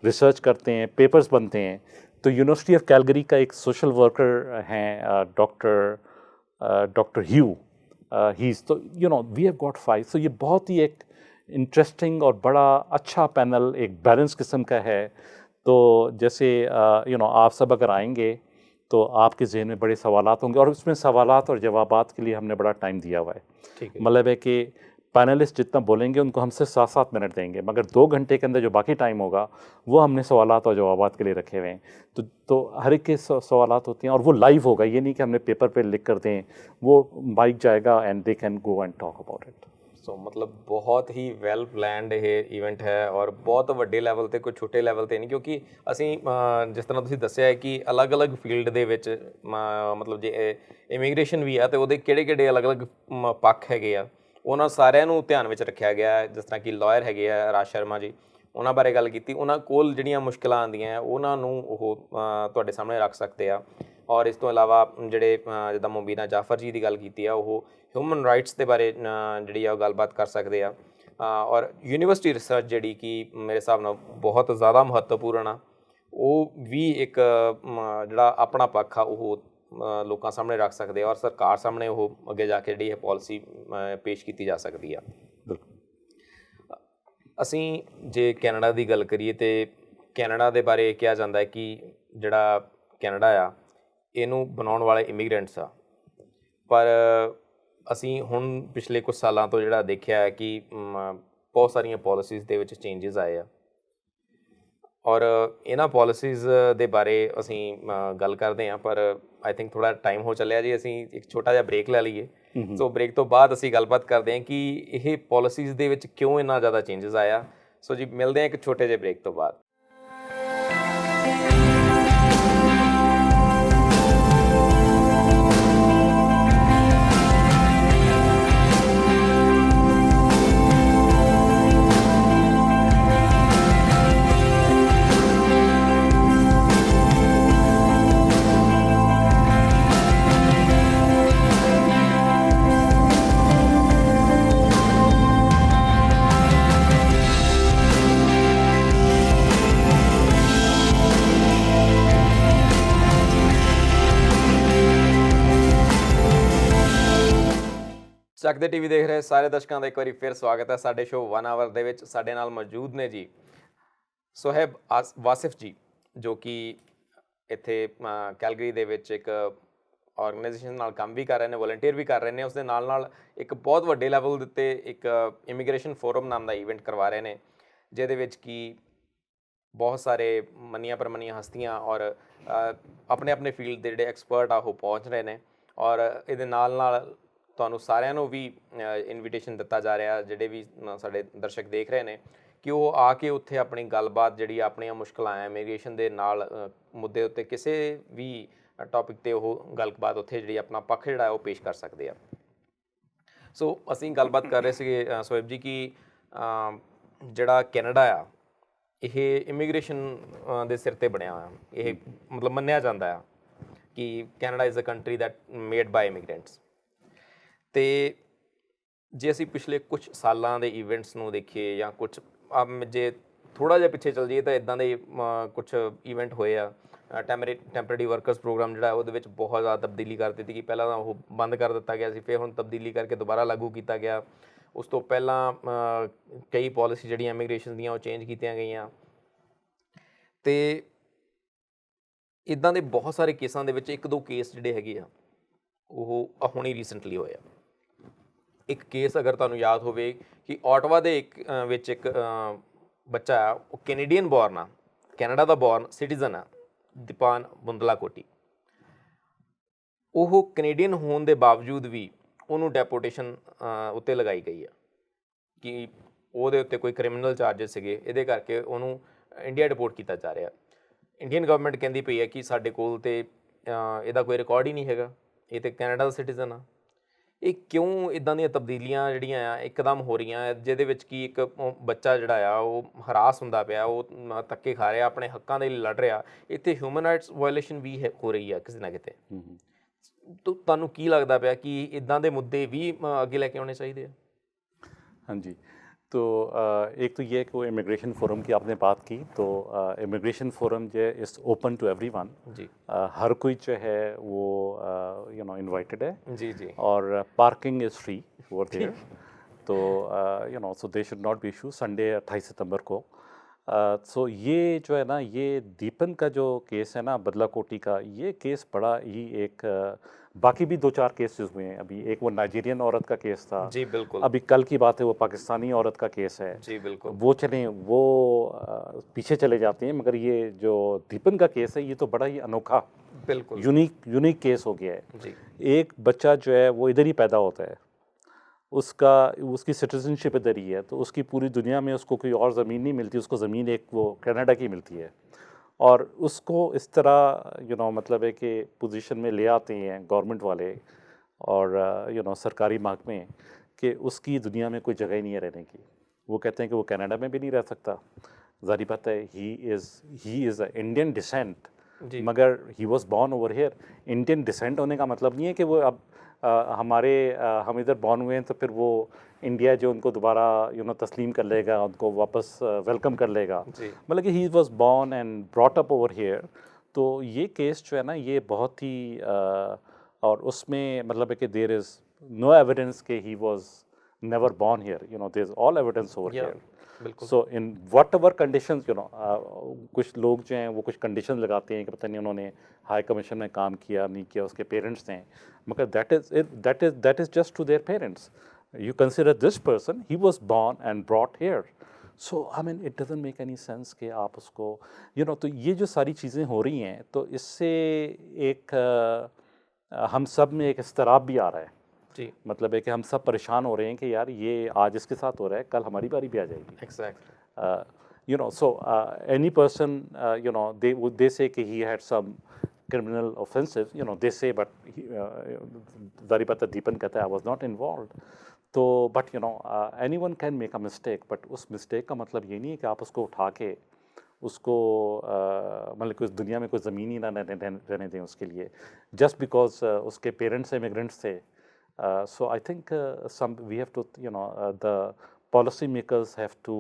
रिसर्च करते हैं, पेपर्स बनते हैं। तो यूनिवर्सिटी ऑफ कैलगरी का एक सोशल वर्कर हैं डॉक्टर ह्यू, ही इज़, तो वी हैव गॉट 5। सो ये बहुत ही एक इंटरेस्टिंग और बड़ा अच्छा पैनल, एक बैलेंस किस्म का है। तो जैसे आप सब अगर आएंगे तो आपके जहन में बड़े सवालात होंगे, और उसमें सवालात और जवाबात के लिए हमने बड़ा टाइम दिया हुआ है। ठीक है। मतलब है कि पैनलिस्ट जितना बोलेंगे उनको हमसे 7-7 मिनट देंगे, मगर 2 घंटे के अंदर जो बाकी टाइम होगा वो हमने सवालात और जवाबात के लिए रखे हुए हैं। तो हर एक के सवालात होते हैं और वो लाइव होगा, ये नहीं कि हमने पेपर पे लिख कर दें, वो माइक जाएगा and they can go and talk about it. So मतलब बहुत ही ਵੈਲ ਪਲੈਨਡ ਇਹ ਇਵੈਂਟ ਹੈ ਔਰ ਬਹੁਤ ਵੱਡੇ ਲੈਵਲ ਤੇ, ਕੋਈ ਛੋਟੇ ਲੈਵਲ ਤੇ ਨਹੀਂ, ਕਿਉਂਕਿ ਅਸੀਂ ਜਿਸ ਤਰ੍ਹਾਂ ਤੁਸੀਂ ਦੱਸਿਆ ਹੈ ਕਿ ਅਲੱਗ-ਅਲੱਗ ਫੀਲਡ ਦੇ ਵਿੱਚ ਮਤਲਬ ਜੇ ਇਮੀਗ੍ਰੇਸ਼ਨ ਵੀ ਆ ਤੇ ਉਹਦੇ ਕਿਹੜੇ-ਕਿਹੜੇ ਅਲੱਗ-ਅਲੱਗ ਪੱਖ ਹੈਗੇ ਆ, ਉਹਨਾਂ ਸਾਰਿਆਂ ਨੂੰ ਧਿਆਨ ਵਿੱਚ ਰੱਖਿਆ ਗਿਆ ਹੈ। ਜਿਸ ਤਰ੍ਹਾਂ ਕਿ ਲਾਇਰ ਹੈਗੇ ਆ ਰਾਜ ਸ਼ਰਮਾ ਜੀ, ਉਹਨਾਂ ਬਾਰੇ ਗੱਲ ਕੀਤੀ, ਉਹਨਾਂ ਕੋਲ ਜਿਹੜੀਆਂ ਮੁਸ਼ਕਿਲਾਂ ਆਉਂਦੀਆਂ ਉਹਨਾਂ ਨੂੰ ਉਹ ਤੁਹਾਡੇ ਸਾਹਮਣੇ ਰੱਖ ਸਕਦੇ ਆ। ਔਰ ਇਸ ਤੋਂ ਇਲਾਵਾ ਜਿਹੜੇ ਜਿੱਦਾਂ ਮੁਬੀਨਾ ਜਾਫਰ ਜੀ ਦੀ ਗੱਲ ਕੀਤੀ ਆ, ਉਹ ਹਿਊਮਨ ਰਾਈਟਸ ਦੇ ਬਾਰੇ ਜਿਹੜੀ ਆ ਉਹ ਗੱਲਬਾਤ ਕਰ ਸਕਦੇ ਆ। ਔਰ ਯੂਨੀਵਰਸਿਟੀ ਰਿਸਰਚ ਜਿਹੜੀ ਕਿ ਮੇਰੇ ਹਿਸਾਬ ਨਾਲ ਬਹੁਤ ਜ਼ਿਆਦਾ ਮਹੱਤਵਪੂਰਨ ਆ, ਉਹ ਵੀ ਇੱਕ ਜਿਹੜਾ ਆਪਣਾ ਪੱਖ ਆ ਉਹ ਲੋਕਾਂ ਸਾਹਮਣੇ ਰੱਖ ਸਕਦੇ ਆ ਔਰ ਸਰਕਾਰ ਸਾਹਮਣੇ ਉਹ ਅੱਗੇ ਜਾ ਕੇ ਜਿਹੜੀ ਇਹ ਪਾਲਿਸੀ ਪੇਸ਼ ਕੀਤੀ ਜਾ ਸਕਦੀ ਆ। ਅਸੀਂ ਜੇ ਕੈਨੇਡਾ ਦੀ ਗੱਲ ਕਰੀਏ ਤੇ ਕੈਨੇਡਾ ਦੇ ਬਾਰੇ ਕਿਹਾ ਜਾਂਦਾ ਹੈ ਕਿ ਜਿਹੜਾ ਕੈਨੇਡਾ ਆ ਇਹਨੂੰ ਬਣਾਉਣ ਵਾਲੇ ਇਮੀਗ੍ਰੈਂਟਸ ਆ, ਪਰ ਅਸੀਂ ਹੁਣ ਪਿਛਲੇ ਕੁਝ ਸਾਲਾਂ ਤੋਂ ਜਿਹੜਾ ਦੇਖਿਆ ਹੈ ਕਿ ਬਹੁਤ ਸਾਰੀਆਂ ਪਾਲਿਸੀਜ਼ ਦੇ ਵਿੱਚ ਚੇਂਜਸ ਆਏ ਆ। ਔਰ ਇਹਨਾਂ ਪਾਲਿਸੀਜ਼ ਦੇ ਬਾਰੇ ਅਸੀਂ ਗੱਲ ਕਰਦੇ ਹਾਂ, ਪਰ ਆਈ ਥਿੰਕ ਥੋੜਾ ਟਾਈਮ ਹੋ ਚੱਲਿਆ ਜੀ, ਅਸੀਂ ਇੱਕ ਛੋਟਾ ਜਿਹਾ ਬ੍ਰੇਕ ਲੈ ਲਈਏ। ਸੋ ਬ੍ਰੇਕ ਤੋਂ ਬਾਅਦ ਅਸੀਂ ਗੱਲਬਾਤ ਕਰਦੇ ਹਾਂ ਕਿ ਇਹ ਪਾਲਿਸੀਜ਼ ਦੇ ਵਿੱਚ ਕਿਉਂ ਇੰਨਾ ਜ਼ਿਆਦਾ ਚੇਂਜਸ ਆਇਆ। ਸੋ ਜੀ ਮਿਲਦੇ ਹਾਂ ਇੱਕ ਛੋਟੇ ਜਿਹੇ ਬ੍ਰੇਕ ਤੋਂ ਬਾਅਦ। ਚੱਕਦੇ ਟੀਵੀ ਦੇਖ ਰਹੇ ਸਾਰੇ ਦਰਸ਼ਕਾਂ ਦਾ ਇੱਕ ਵਾਰੀ ਫਿਰ ਸਵਾਗਤ ਹੈ ਸਾਡੇ ਸ਼ੋਅ 1 ਆਵਰ ਦੇ ਵਿੱਚ। ਸਾਡੇ ਨਾਲ ਮੌਜੂਦ ਨੇ ਜੀ ਸੁਹੈਬ ਵਾਸਿਫ ਜੀ, ਜੋ ਕਿ ਇੱਥੇ ਕੈਲਗਰੀ ਦੇ ਵਿੱਚ ਇੱਕ ਆਰਗੇਨਾਈਜੇਸ਼ਨ ਨਾਲ ਕੰਮ ਵੀ ਕਰ ਰਹੇ ਨੇ, ਵੋਲੰਟੀਅਰ ਵੀ ਕਰ ਰਹੇ ਨੇ। ਉਸ ਦੇ ਨਾਲ ਨਾਲ ਇੱਕ ਬਹੁਤ ਵੱਡੇ ਲੈਵਲ ਦੇ ਉੱਤੇ ਇੱਕ ਇਮੀਗ੍ਰੇਸ਼ਨ ਫੋਰਮ ਨਾਮ ਦਾ ਇਵੈਂਟ ਕਰਵਾ ਰਹੇ ਨੇ, ਜਿਹਦੇ ਵਿੱਚ ਕਿ ਬਹੁਤ ਸਾਰੇ ਮੰਨੀਆਂ ਪ੍ਰਮੰਨੀਆਂ ਹਸਤੀਆਂ ਔਰ ਆਪਣੇ ਆਪਣੇ ਫੀਲਡ ਦੇ ਜਿਹੜੇ ਐਕਸਪਰਟ ਆ ਉਹ ਪਹੁੰਚ ਰਹੇ ਨੇ। ਔਰ ਇਹਦੇ ਨਾਲ ਨਾਲ ਤੁਹਾਨੂੰ ਸਾਰਿਆਂ ਨੂੰ ਵੀ ਇਨਵੀਟੇਸ਼ਨ ਦਿੱਤਾ ਜਾ ਰਿਹਾ, ਜਿਹੜੇ ਵੀ ਸਾਡੇ ਦਰਸ਼ਕ ਦੇਖ ਰਹੇ ਨੇ, ਕਿ ਉਹ ਆ ਕੇ ਉੱਥੇ ਆਪਣੀ ਗੱਲਬਾਤ ਜਿਹੜੀ ਆਪਣੀਆਂ ਮੁਸ਼ਕਲਾਂ ਆ ਇਮੀਗ੍ਰੇਸ਼ਨ ਦੇ ਨਾਲ ਮੁੱਦੇ ਉੱਤੇ ਕਿਸੇ ਵੀ ਟੌਪਿਕ 'ਤੇ ਉਹ ਗੱਲਬਾਤ ਉੱਥੇ ਜਿਹੜੀ ਆਪਣਾ ਪੱਖ ਜਿਹੜਾ ਉਹ ਪੇਸ਼ ਕਰ ਸਕਦੇ ਆ। ਸੋ ਅਸੀਂ ਗੱਲਬਾਤ ਕਰ ਰਹੇ ਸੀਗੇ ਸੁਹੈਬ ਜੀ ਕਿ ਜਿਹੜਾ ਕੈਨੇਡਾ ਆ ਇਹ ਇਮੀਗ੍ਰੇਸ਼ਨ ਦੇ ਸਿਰ 'ਤੇ ਬਣਿਆ ਹੋਇਆ। ਇਹ ਮਤਲਬ ਮੰਨਿਆ ਜਾਂਦਾ ਆ ਕਿ Canada is a country that made by immigrants. ਅਤੇ ਜੇ ਅਸੀਂ ਪਿਛਲੇ ਕੁਛ ਸਾਲਾਂ ਦੇ ਇਵੈਂਟਸ ਨੂੰ ਦੇਖੀਏ ਜਾਂ ਕੁਛ ਜੇ ਥੋੜ੍ਹਾ ਜਿਹਾ ਪਿੱਛੇ ਚੱਲ ਜਾਈਏ ਤਾਂ ਇੱਦਾਂ ਦੇ ਕੁਛ ਇਵੈਂਟ ਹੋਏ ਆ। ਟੈਂਪਰੇਰੀ ਵਰਕਰਸ ਪ੍ਰੋਗਰਾਮ ਜਿਹੜਾ ਉਹਦੇ ਵਿੱਚ ਬਹੁਤ ਜ਼ਿਆਦਾ ਤਬਦੀਲੀ ਕਰ ਦਿੱਤੀ ਕਿ ਪਹਿਲਾਂ ਤਾਂ ਉਹ ਬੰਦ ਕਰ ਦਿੱਤਾ ਗਿਆ ਸੀ, ਫਿਰ ਹੁਣ ਤਬਦੀਲੀ ਕਰਕੇ ਦੁਬਾਰਾ ਲਾਗੂ ਕੀਤਾ ਗਿਆ। ਉਸ ਤੋਂ ਪਹਿਲਾਂ ਕਈ ਪਾਲਿਸੀ ਜਿਹੜੀਆਂ ਇਮੀਗ੍ਰੇਸ਼ਨ ਦੀਆਂ ਉਹ ਚੇਂਜ ਕੀਤੀਆਂ ਗਈਆਂ। ਅਤੇ ਇੱਦਾਂ ਦੇ ਬਹੁਤ ਸਾਰੇ ਕੇਸਾਂ ਦੇ ਵਿੱਚ ਇੱਕ ਦੋ ਕੇਸ ਜਿਹੜੇ ਹੈਗੇ ਆ ਉਹ ਹੁਣੀ ਰੀਸੈਂਟਲੀ ਹੋਏ ਆ। ਇੱਕ ਕੇਸ ਅਗਰ ਤੁਹਾਨੂੰ ਯਾਦ ਹੋਵੇ ਕਿ ਓਟਵਾ ਦੇ ਵਿੱਚ ਇੱਕ ਬੱਚਾ ਆ, ਉਹ ਕੈਨੇਡੀਅਨ ਬੋਰਨ ਆ, ਕੈਨੇਡਾ ਦਾ ਬੋਰਨ ਸਿਟੀਜ਼ਨ ਆ, ਦੀਪਾਨ ਬੁੰਦਲਾਕੋਟੀ। ਉਹ ਕੈਨੇਡੀਅਨ ਹੋਣ ਦੇ ਬਾਵਜੂਦ ਵੀ ਉਹਨੂੰ ਡੈਪੋਟੇਸ਼ਨ ਉੱਤੇ ਲਗਾਈ ਗਈ ਆ ਕਿ ਉਹਦੇ ਉੱਤੇ ਕੋਈ ਕ੍ਰਿਮੀਨਲ ਚਾਰਜਸ ਸੀਗੇ, ਇਹਦੇ ਕਰਕੇ ਉਹਨੂੰ ਇੰਡੀਆ ਡਿਪੋਰਟ ਕੀਤਾ ਜਾ ਰਿਹਾ। ਇੰਡੀਅਨ ਗਵਰਨਮੈਂਟ ਕਹਿੰਦੀ ਪਈ ਹੈ ਕਿ ਸਾਡੇ ਕੋਲ ਤਾਂ ਇਹਦਾ ਕੋਈ ਰਿਕਾਰਡ ਹੀ ਨਹੀਂ ਹੈਗਾ, ਇਹ ਤਾਂ ਕੈਨੇਡਾ ਦਾ ਸਿਟੀਜ਼ਨ ਆ। ਇਹ ਕਿਉਂ ਇੱਦਾਂ ਦੀਆਂ ਤਬਦੀਲੀਆਂ ਜਿਹੜੀਆਂ ਆ ਇੱਕਦਮ ਹੋ ਰਹੀਆਂ, ਜਿਹਦੇ ਵਿੱਚ ਕਿ ਇੱਕ ਬੱਚਾ ਜਿਹੜਾ ਆ ਉਹ ਹਰਾਸ ਹੁੰਦਾ ਪਿਆ, ਉਹ ਧੱਕੇ ਖਾ ਰਿਹਾ, ਆਪਣੇ ਹੱਕਾਂ ਦੇ ਲਈ ਲੜ ਰਿਹਾ। ਇੱਥੇ ਹਿਊਮਨ ਰਾਈਟਸ ਵਾਇਲੇਸ਼ਨ ਵੀ ਹੋ ਰਹੀ ਆ ਕਿਸੇ ਨਾ ਕਿਤੇ। ਤੁਹਾਨੂੰ ਕੀ ਲੱਗਦਾ ਪਿਆ ਕਿ ਇੱਦਾਂ ਦੇ ਮੁੱਦੇ ਵੀ ਅੱਗੇ ਲੈ ਕੇ ਆਉਣੇ ਚਾਹੀਦੇ ਆ? हाँ जी, तो एक तो ये कि वो इमिग्रेशन फ़ोरम की आपने बात की, तो इमिग्रेशन फ़ोरम जो है इज़ ओपन टू एवरीवन जी। हर कोई जो है वो इनवाइटेड है जी जी। और parking is free over there, तो so they should not be issue. Sunday 28 सितंबर को सो ये जो है ना, ये दीपन का जो केस है ना, बदलाकोटी का, ये केस बड़ा ही एक बाकी भी 2-4 केसेस हुए हैं। अभी एक वो नाइजीरियन औरत का केस था जी, बिल्कुल। अभी कल की बात है वो पाकिस्तानी औरत का केस है जी, बिल्कुल। वो चले वो पीछे चले जाते हैं, मगर ये जो दीपन का केस है ये तो बड़ा ही अनोखा, बिल्कुल यूनिक केस हो गया है जी। एक बच्चा जो है वो इधर ही पैदा होता है, उसकी सिटीजनशिप इधर ही है, तो उसकी पूरी दुनिया में उसको कोई और ज़मीन नहीं मिलती, उसको ज़मीन एक वो कनाडा की मिलती है। और उसको इस तरह मतलब है कि पोजीशन में ले आते हैं गवर्नमेंट वाले और सरकारी महकमे कि उसकी दुनिया में कोई जगह ही नहीं है रहने की। वो कहते हैं कि वो कनाडा में भी नहीं रह सकता। ज़ाहिर बात है he is a Indian descent, मगर he was born over here. Indian descent होने का मतलब नहीं है कि वो अब हम इधर बॉर्न हुए हैं तो फिर वो इंडिया जो उनको दोबारा तस्लीम कर लेगा, उनको वापस वेलकम कर लेगा। मतलब कि he was born and brought up over here. तो ये केस जो है ना, ये बहुत ही और उसमें मतलब है कि देयर इज़ नो एविडेंस कि he was never born here, there is all evidence over here. So in whatever conditions कुछ लोग जो हैं वो कुछ कंडीशन लगाते हैं कि पता नहीं उन्होंने हाई कमीशन में काम किया नहीं किया, उसके पेरेंट्स हैं, मगर that is just to their parents. You consider this person, he was born and brought here, so I mean it doesn't make any sense कि आप उसको तो ये जो सारी चीज़ें हो रही हैं तो इससे एक हम सब में एक इज़्तिराब भी आ रहा है। जी, मतलब है कि हम सब परेशान हो रहे हैं कि यार ये आज इसके साथ हो रहा है, कल हमारी बारी भी आ जाएगी। Exactly. So any person, they say कि he had some criminal offenses, they say, but Zaripata Deepan कहता है I was not involved. तो but anyone can make a mistake, but उस mistake का मतलब ये नहीं है कि आप उसको उठा के उसको मतलब कि उस दुनिया में कोई ज़मीन ही ना रहने दें उसके लिए, just because उसके पेरेंट्स इमिग्रेंट्स थे। So I think we have to, the policy makers have to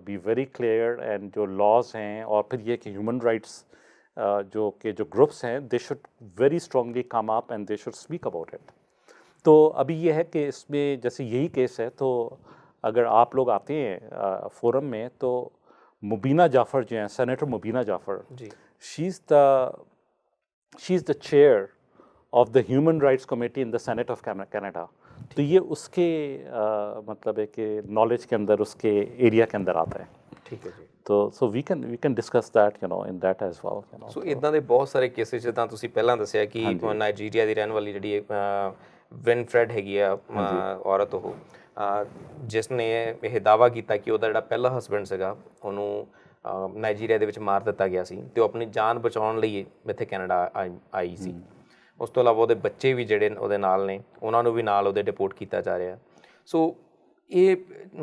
be very clear and जो लॉज हैं और फिर ये कि ह्यूमन राइट्स जो ग्रुप्स हैं they should very strongly come up and they should speak about it. तो अभी ये है कि इसमें जैसे यही केस है तो अगर आप लोग आते हैं फोरम में तो मुबीना जाफ़र जो हैं, सेनेटर मुबीना जाफ़र, जी, she is the chair of the human rights committee in the senate of Canada. तो ये उसके मतलब है कि नॉलेज के अंदर, उसके एरिया के अंदर आता है। ठीक है जी। तो so we can discuss that in that as well. So ਇਦਾਂ ਦੇ ਬਹੁਤ ਸਾਰੇ ਕੇਸਿਸ ਜਿੱਦਾਂ ਤੁਸੀਂ ਪਹਿਲਾਂ ਦੱਸਿਆ ਕਿ ਹਾਂਜੀ। ਨਾਈਜੀਰੀਆ ਦੀ ਰਹਿਣ ਵਾਲੀ ਜਿਹੜੀ ਵਿਨਫਰੈਡ ਹੈਗੀ ਆ ਔਰਤ, ਉਹ ਜਿਸ ਨੇ ਇਹ ਦਾਵਾ ਕੀਤਾ ਕਿ ਉਹਦਾ ਜਿਹੜਾ ਪਹਿਲਾ ਹਸਬੈਂਡ ਸੀਗਾ ਉਹਨੂੰ ਨਾਈਜੀਰੀਆ ਦੇ ਵਿੱਚ ਮਾਰ ਦਿੱਤਾ ਗਿਆ ਸੀ ਤੇ ਉਹ ਆਪਣੀ ਜਾਨ ਬਚਾਉਣ ਲਈ ਇੱਥੇ ਕੈਨੇਡਾ ਆਈ ਸੀ। ਉਸ ਤੋਂ ਇਲਾਵਾ ਉਹਦੇ ਬੱਚੇ ਵੀ ਜਿਹੜੇ ਉਹਦੇ ਨਾਲ ਨੇ ਉਹਨਾਂ ਨੂੰ ਵੀ ਨਾਲ ਉਹਦੇ ਡਿਪੋਰਟ ਕੀਤਾ ਜਾ ਰਿਹਾ। ਸੋ ਇਹ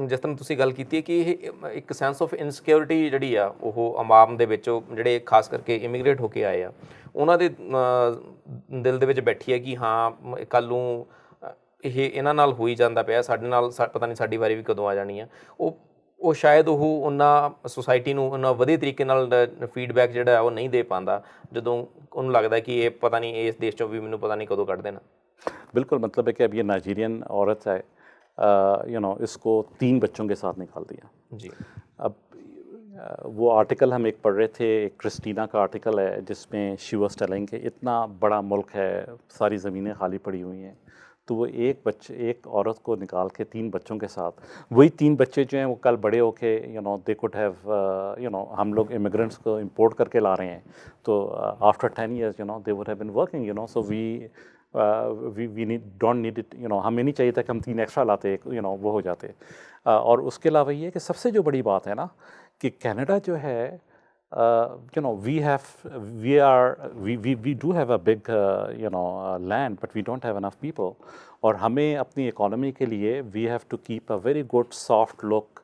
ਜਿਸ ਤਰ੍ਹਾਂ ਤੁਸੀਂ ਗੱਲ ਕੀਤੀ ਹੈ ਕਿ ਇਹ ਇੱਕ ਸੈਂਸ ਆਫ ਇਨਸਿਕਿਉਰਿਟੀ ਜਿਹੜੀ ਆ ਉਹ ਆਵਾਮ ਦੇ ਵਿੱਚ, ਉਹ ਜਿਹੜੇ ਖਾਸ ਕਰਕੇ ਇਮੀਗ੍ਰੇਟ ਹੋ ਕੇ ਆਏ ਆ ਉਹਨਾਂ ਦੇ ਦਿਲ ਦੇ ਵਿੱਚ ਬੈਠੀ ਹੈ ਕਿ ਹਾਂ ਕੱਲ੍ਹ ਨੂੰ ਇਹ ਇਹਨਾਂ ਨਾਲ ਹੋਈ ਜਾਂਦਾ ਪਿਆ, ਸਾਡੇ ਨਾਲ ਪਤਾ ਨਹੀਂ ਸਾਡੀ ਵਾਰੀ ਵੀ ਕਦੋਂ ਆ ਜਾਣੀ ਆ। ਉਹ ਸ਼ਾਇਦ ਉਹ ਉਹਨਾਂ ਸੁਸਾਇਟੀ ਨੂੰ ਉਹਨਾਂ ਵਧੀਆ ਤਰੀਕੇ ਨਾਲ ਫੀਡਬੈਕ ਜਿਹੜਾ ਉਹ ਨਹੀਂ ਦੇ ਪਾਉਂਦਾ ਜਦੋਂ ਉਹਨੂੰ ਲੱਗਦਾ ਕਿ ਇਹ ਪਤਾ ਨਹੀਂ ਇਸ ਦੇਸ਼ 'ਚੋਂ ਵੀ ਮੈਨੂੰ ਪਤਾ ਨਹੀਂ ਕਦੋਂ ਕੱਢ देना। बिल्कुल, मतलब है कि अब ये नाइजीरियन औरत है, इसको 3 बच्चों के साथ निकाल दिया जी। अब वो आर्टिकल हम एक पढ़ रहे थे, एक क्रिस्टीना का आर्टिकल है जिसमें शी वाज टेलिंग कि इतना बड़ा मुल्क है, सारी ज़मीनें खाली पड़ी हुई हैं, तो वो एक औरत को निकाल के 3 बच्चों के साथ, वही 3 बच्चे जो हैं वो कल बड़े होके दे कुड हैव हम लोग इमिग्रेंट्स को इंपोर्ट करके ला रहे हैं, तो after 10 years they would have been working, so we don't need it, हमें नहीं चाहिए था कि हम 3 एक्स्ट्रा लाते, वो हो जाते। और उसके अलावा ये कि सबसे जो बड़ी बात है ना कि कनाडा जो है, we do have a big land, but we don't have enough people, और हमें अपनी इकोनॉमी के लिए we have to keep a very good soft look,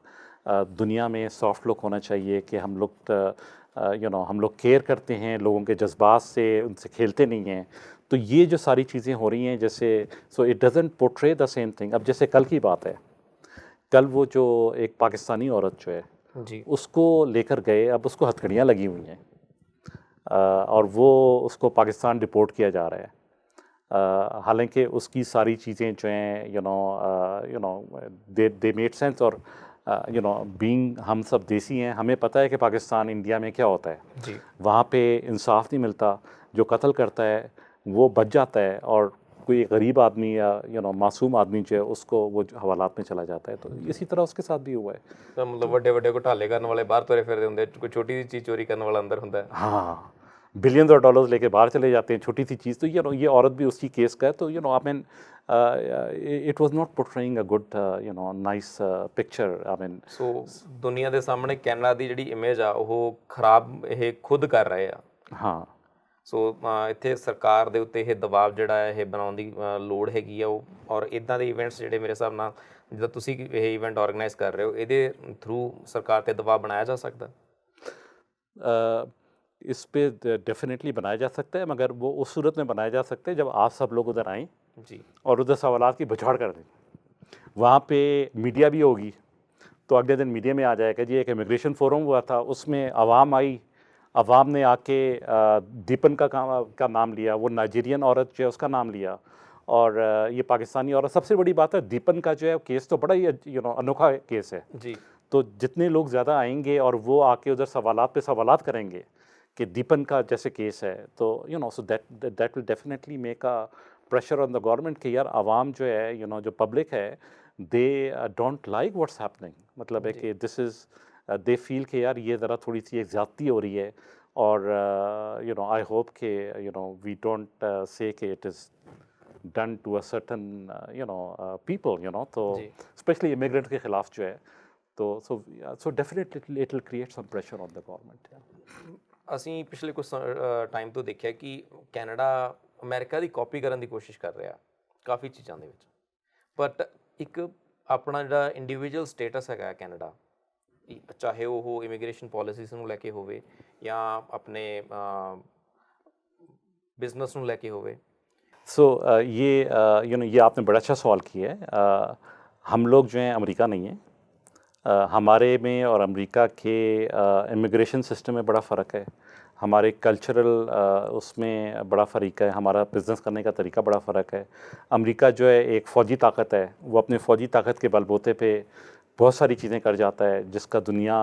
दुनिया में सॉफ्ट लुक होना चाहिए कि हम लोग केयर करते हैं लोगों के जज्बात से, उनसे खेलते नहीं हैं। तो ये जो सारी चीज़ें हो रही हैं जैसे, so it doesn't portray the same thing. अब जैसे कल की बात है, कल वो जो एक पाकिस्तानी औरत जो है जी, उसको लेकर गए, अब उसको हथकड़ियाँ लगी हुई हैं और वो उसको पाकिस्तान डिपोर्ट किया जा रहा है। हालांकि उसकी सारी चीज़ें जो हैं दे मेड सेंस, और बीइंग हम सब देसी हैं, हमें पता है कि पाकिस्तान इंडिया में क्या होता है जी, वहाँ पे इंसाफ नहीं मिलता, जो कत्ल करता है वो बच जाता है और कोई गरीब आदमी या मासूम आदमी जो है उसको वो हवालात में चला जाता है। तो इसी तरह उसके साथ भी हुआ है। ਤਾਂ ਮਤਲਬ ਵੱਡੇ ਵੱਡੇ ਘੁਟਾਲੇ ਕਰਨ ਵਾਲੇ ਬਾਹਰ ਤੁਰੇ ਫਿਰਦੇ ਹੁੰਦੇ, ਕੋਈ ਛੋਟੀ ਜਿਹੀ ਚੀਜ਼ ਚੋਰੀ ਕਰਨ ਵਾਲਾ ਅੰਦਰ ਹੁੰਦਾ ਹੈ। हाँ, बिलियंस ऑफ डॉलर्स लेके बाहर चले जाते हैं, छोटी सी चीज़। तो ये औरत भी उसी केस का है। तो I mean it was not portraying a good nice picture. I mean so ਦੁਨੀਆ ਦੇ ਸਾਹਮਣੇ ਕੈਨੇਡਾ ਦੀ ਜਿਹੜੀ ਇਮੇਜ ਆ ਉਹ ਖਰਾਬ ਇਹ ਖੁਦ ਕਰ ਰਹੇ ਆ। हाँ, ਸੋ ਇੱਥੇ ਸਰਕਾਰ ਦੇ ਉੱਤੇ ਇਹ ਦਬਾਅ ਜਿਹੜਾ ਹੈ ਇਹ ਬਣਾਉਣ ਦੀ ਲੋੜ ਹੈਗੀ ਆ ਉਹ, ਔਰ ਇਦਾਂ ਦੇ ਇਵੈਂਟਸ ਜਿਹੜੇ ਮੇਰੇ ਹਿਸਾਬ ਨਾਲ ਜਿੱਦਾਂ ਤੁਸੀਂ ਇਹ ਇਵੈਂਟ ਆਰਗੇਨਾਈਜ਼ ਕਰ ਰਹੇ ਹੋ ਇਹਦੇ ਥਰੂ ਸਰਕਾਰ ਤੇ ਦਬਾਅ ਬਣਾਇਆ ਜਾ ਸਕਦਾ। इस पे डेफिनेटली बनाया जा सकता है, मगर वो उस सूरत में बनाया जा सकता है जब आप सब लोग उधर आएँ जी, और उधर सवालात की बौछार कर दें। वहाँ पे मीडिया भी होगी, तो अगले दिन मीडिया में आ जाएगा जी एक इमिग्रेशन फोरम हुआ था, उसमें आवाम आई, आवाम ने आके दीपन का नाम लिया, वो नाइजीरियन औरत जो है उसका नाम लिया, और ये पाकिस्तानी औरत। सबसे बड़ी बात है दीपन का जो है केस तो बड़ा ही अनोखा केस है। जी, तो जितने लोग ज़्यादा आएंगे और वो आके उधर सवालात पे सवालात करेंगे कि दीपन का जैसे केस है, तो so that will definitely make a pressure on the government कि यार आवाम जो है जो पब्लिक है they don't like what's happening. मतलब है कि दिस इज़ दे फील कि यार ये ज़रा थोड़ी सी एक ज़्यादती हो रही है, और यू नो आई होप कि you know we don't say कि it is done to a certain you know people, you know, तो जी। स्पेशली इमिग्रेंट के खिलाफ जो है, तो so definitely it will create some pressure on the government. ਅਸੀਂ ਪਿਛਲੇ ਕੁਝ ਟਾਈਮ ਤੋਂ ਦੇਖਿਆ ਕਿ ਕੈਨੇਡਾ ਅਮਰੀਕਾ ਦੀ ਕਾਪੀ ਕਰਨ ਦੀ ਕੋਸ਼ਿਸ਼ ਕਰ ਰਿਹਾ ਕਾਫੀ ਚੀਜ਼ਾਂ ਦੇ ਵਿੱਚ, ਬਟ ਇੱਕ ਆਪਣਾ ਜਿਹੜਾ ਇੰਡੀਵਿਜੂਅਲ ਸਟੇਟਸ ਹੈਗਾ ਕੈਨੇਡਾ, ਚਾਹੇ ਉਹ ਇਮੀਗ੍ਰੇਸ਼ਨ ਪਾਲਿਸੀਜ਼ ਨੂੰ ਲੈ ਕੇ ਹੋਵੇ ਜਾਂ ਆਪਣੇ ਬਿਜ਼ਨਸ ਨੂੰ ਲੈ ਕੇ ਹੋਵੇ। सो ये यू नो ये आपने बड़ा अच्छा सवाल किया है। हम लोग जो हैं अमेरिका नहीं हैं। हमारे में और अमेरिका के इमिग्रेशन सिस्टम में बड़ा फ़र्क है, हमारे कल्चरल उसमें बड़ा फ़र्क है, हमारा बिज़नेस करने का तरीका बड़ा फ़र्क है। अमेरिका जो है एक फ़ौजी ताकत है, वो अपनी फ़ौजी ताकत के बलबूते पे बहुत सारी चीज़ें कर जाता है जिसका दुनिया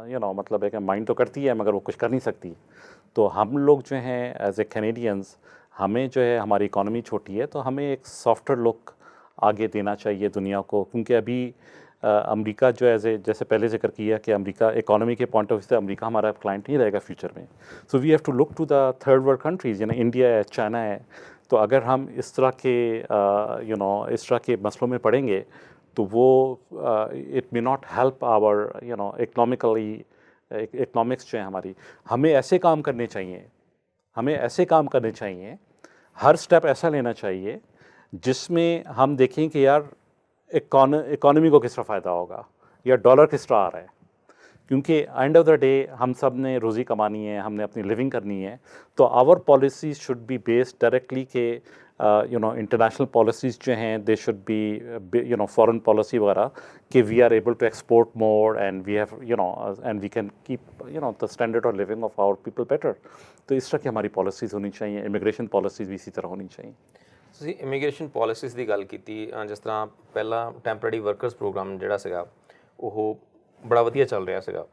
यू नो मतलब है कि माइंड तो करती है मगर वो कुछ कर नहीं सकती। तो हम लोग जो हैं एज ए कैनेडियंस, हमें जो है हमारी इकॉनमी छोटी है, तो हमें एक सॉफ्टवेयर लुक आगे देना चाहिए दुनिया को, क्योंकि अभी अमेरिका जो एज ए जैसे पहले जिक्र किया कि अमेरिका इकोनॉमी के पॉइंट ऑफ व्यू से अमेरिका हमारा क्लाइंट नहीं रहेगा फ्यूचर में। So we have to look to the third world countries, यानी इंडिया है, चाइना है। तो अगर हम इस तरह के यू नो इस तरह के मसलों में पड़ेंगे तो वो it may not help our you know economically, economics जो है हमारी। हमें ऐसे काम करने चाहिए, हमें ऐसे काम करने चाहिए, हर स्टेप ऐसा लेना चाहिए जिसमें हम देखें कि यार इकॉनमी को किस तरह फ़ायदा होगा या डॉलर किस तरह आ रहा है, क्योंकि एंड ऑफ द डे हम सब ने रोज़ी कमानी है, हमने अपनी लिविंग करनी है। तो our policies should be based directly के यू नो इंटरनेशनल पॉलिसीज़ जो हैं they should be you know foreign policy वगैरह कि we are able to export more and we have you know and we can keep you know the standard of living of our people better. तो इस तरह की हमारी policies होनी चाहिए, immigration policies भी इसी तरह होनी चाहिए। ਤੁਸੀਂ ਇਮੀਗ੍ਰੇਸ਼ਨ ਪਾਲਿਸੀਜ਼ ਦੀ ਗੱਲ ਕੀਤੀ, ਜਿਸ ਤਰ੍ਹਾਂ ਪਹਿਲਾਂ ਟੈਂਪਰੇਰੀ ਵਰਕਰਸ ਪ੍ਰੋਗਰਾਮ ਜਿਹੜਾ ਸੀਗਾ ਉਹ ਬੜਾ ਵਧੀਆ ਚੱਲ ਰਿਹਾ ਸੀਗਾ,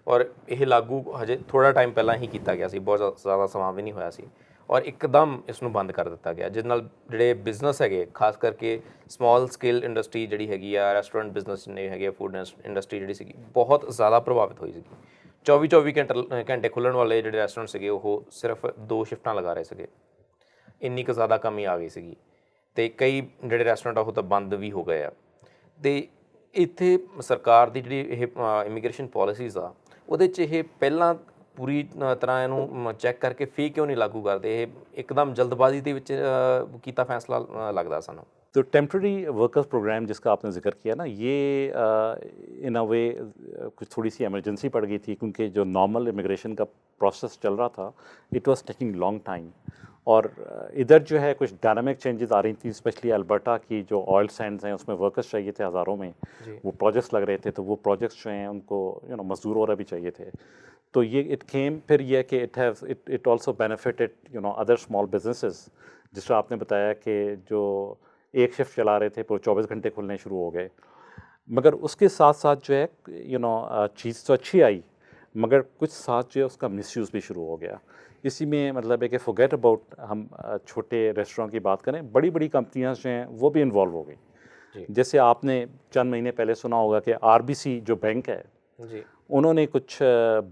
ਔਰ ਇਹ ਲਾਗੂ ਹਜੇ ਥੋੜ੍ਹਾ ਟਾਈਮ ਪਹਿਲਾਂ ਹੀ ਕੀਤਾ ਗਿਆ ਸੀ, ਬਹੁਤ ਜ਼ਿਆਦਾ ਸਮਾਂ ਵੀ ਨਹੀਂ ਹੋਇਆ ਸੀ, ਔਰ ਇੱਕਦਮ ਇਸ ਨੂੰ ਬੰਦ ਕਰ ਦਿੱਤਾ ਗਿਆ, ਜਿਸ ਨਾਲ ਜਿਹੜੇ ਬਿਜ਼ਨਸ ਹੈਗੇ, ਖਾਸ ਕਰਕੇ ਸਮਾਲ ਸਕੇਲ ਇੰਡਸਟਰੀ ਜਿਹੜੀ ਹੈਗੀ ਆ, ਰੈਸਟੋਰੈਂਟ ਬਿਜ਼ਨਸ ਨੇ ਹੈਗੇ, ਫੂਡ ਇੰਡਸਟਰੀ ਜਿਹੜੀ ਸੀਗੀ ਬਹੁਤ ਜ਼ਿਆਦਾ ਪ੍ਰਭਾਵਿਤ ਹੋਈ ਸੀਗੀ। 24 ਘੰਟੇ ਖੁੱਲ੍ਹਣ ਵਾਲੇ ਜਿਹੜੇ ਰੈਸਟੋਰੈਂਟ ਸੀਗੇ ਉਹ ਸਿਰਫ 2 ਸ਼ਿਫਟਾਂ ਲਗਾ ਰਹੇ ਸੀਗੇ, ਇੰਨੀ ਕੁ ਜ਼ਿਆਦਾ ਕਮੀ ਆ ਗਈ ਸੀਗੀ, ਅਤੇ ਕਈ ਜਿਹੜੇ ਰੈਸਟੋਰੈਂਟ ਆ ਉਹ ਤਾਂ ਬੰਦ ਵੀ ਹੋ ਗਏ ਆ। ਅਤੇ ਇੱਥੇ ਸਰਕਾਰ ਦੀ ਜਿਹੜੀ ਇਹ ਇਮੀਗ੍ਰੇਸ਼ਨ ਪੋਲਿਸੀਜ਼ ਆ ਉਹਦੇ 'ਚ ਇਹ ਪਹਿਲਾਂ ਪੂਰੀ ਤਰ੍ਹਾਂ ਇਹਨੂੰ ਚੈੱਕ ਕਰਕੇ ਫੇਰ ਕਿਉਂ ਨਹੀਂ ਲਾਗੂ ਕਰਦੇ? ਇਹ ਇੱਕਦਮ जल्दबाजी ਦੇ ਵਿੱਚ ਕੀਤਾ फैसला लगता ਸਾਨੂੰ। तो टेम्प्रेरी वर्कर्स प्रोग्राम जिसका आपने जिक्र किया ना, ये इन अ वे कुछ थोड़ी सी इमरजेंसी पड़ गई थी, क्योंकि जो नॉर्मल इमिग्रेशन का प्रोसेस चल रहा था it was taking long time, और इधर जो है कुछ डायनामिक चेंजेस आ रही थी, स्पेशली अल्बर्टा की जो ऑयल सैंड्स हैं उसमें वर्कर्स चाहिए थे हज़ारों में, वो प्रोजेक्ट्स लग रहे थे, तो वो प्रोजेक्ट्स जो हैं उनको यू नो मजदूर और भी चाहिए थे। तो ये इट केम, फिर ये कि it also benefited you know other small businesses, जिस तरह आपने बताया कि जो एक शिफ्ट चला रहे थे पूरे 24 घंटे खुलने शुरू हो गए। मगर उसके साथ साथ जो है यू नो चीज़ तो अच्छी आई, मगर कुछ साथ जो है उसका मिसयूज़ भी शुरू हो गया। इसी में मतलब है कि फॉरगेट अबाउट हम छोटे रेस्टोरेंट की बात करें, बड़ी बड़ी कंपनियां जो हैं वो भी इन्वॉल्व हो गई। जैसे आपने चंद महीने पहले सुना होगा कि RBC जो बैंक है जी, उन्होंने कुछ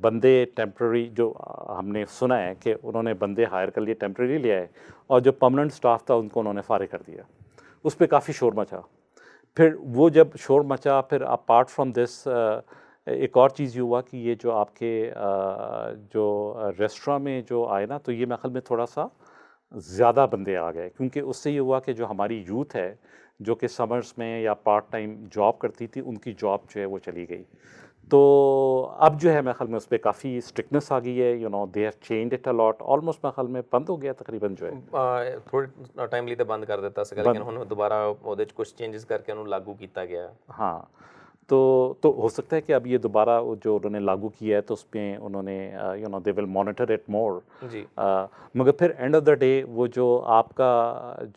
बंदे टेम्प्रेरी, जो हमने सुना है कि उन्होंने बंदे हायर कर लिए, टेम्प्रेरी लिया है, और जो परमानेंट स्टाफ था उनको उन्होंने फारिग कर दिया। उस पर काफ़ी शोर मचा। फिर वो जब शोर मचा, फिर अपार्ट फ्रॉम दिस एक और चीज़ ये हुआ कि ये जो आपके जो रेस्टोरेंट में जो आए ना, तो ये मेरे ख्याल में थोड़ा सा ज़्यादा बंदे आ गए, क्योंकि उससे ये हुआ कि जो हमारी यूथ है जो कि समर्स में या पार्ट टाइम जॉब करती थी, उनकी जॉब जो है वो चली गई। तो अब जो है मेरे ख्याल में उस पर काफ़ी स्ट्रिक्टनेस आ गई है, you know they have changed it a lot, almost मेरे ख्याल में बंद हो गया तकरीबन जो है। ਥੋੜ੍ਹੇ ਟਾਈਮ ਲਈ ਤਾਂ ਬੰਦ ਕਰ ਦਿੱਤਾ ਸੀਗਾ, ਲੇਕਿਨ ਹੁਣ ਦੁਬਾਰਾ ਉਹਦੇ 'ਚ ਕੁਛ ਚੇਂजेस ਕਰਕੇ ਉਹਨੂੰ ਲਾਗੂ ਕੀਤਾ ਗਿਆ। हाँ, तो हो सकता है कि अब ये दोबारा जो उन्होंने लागू किया है तो उसमें उन्होंने you know they will monitor it more जी, मगर फिर एंड ऑफ द डे वो जो आपका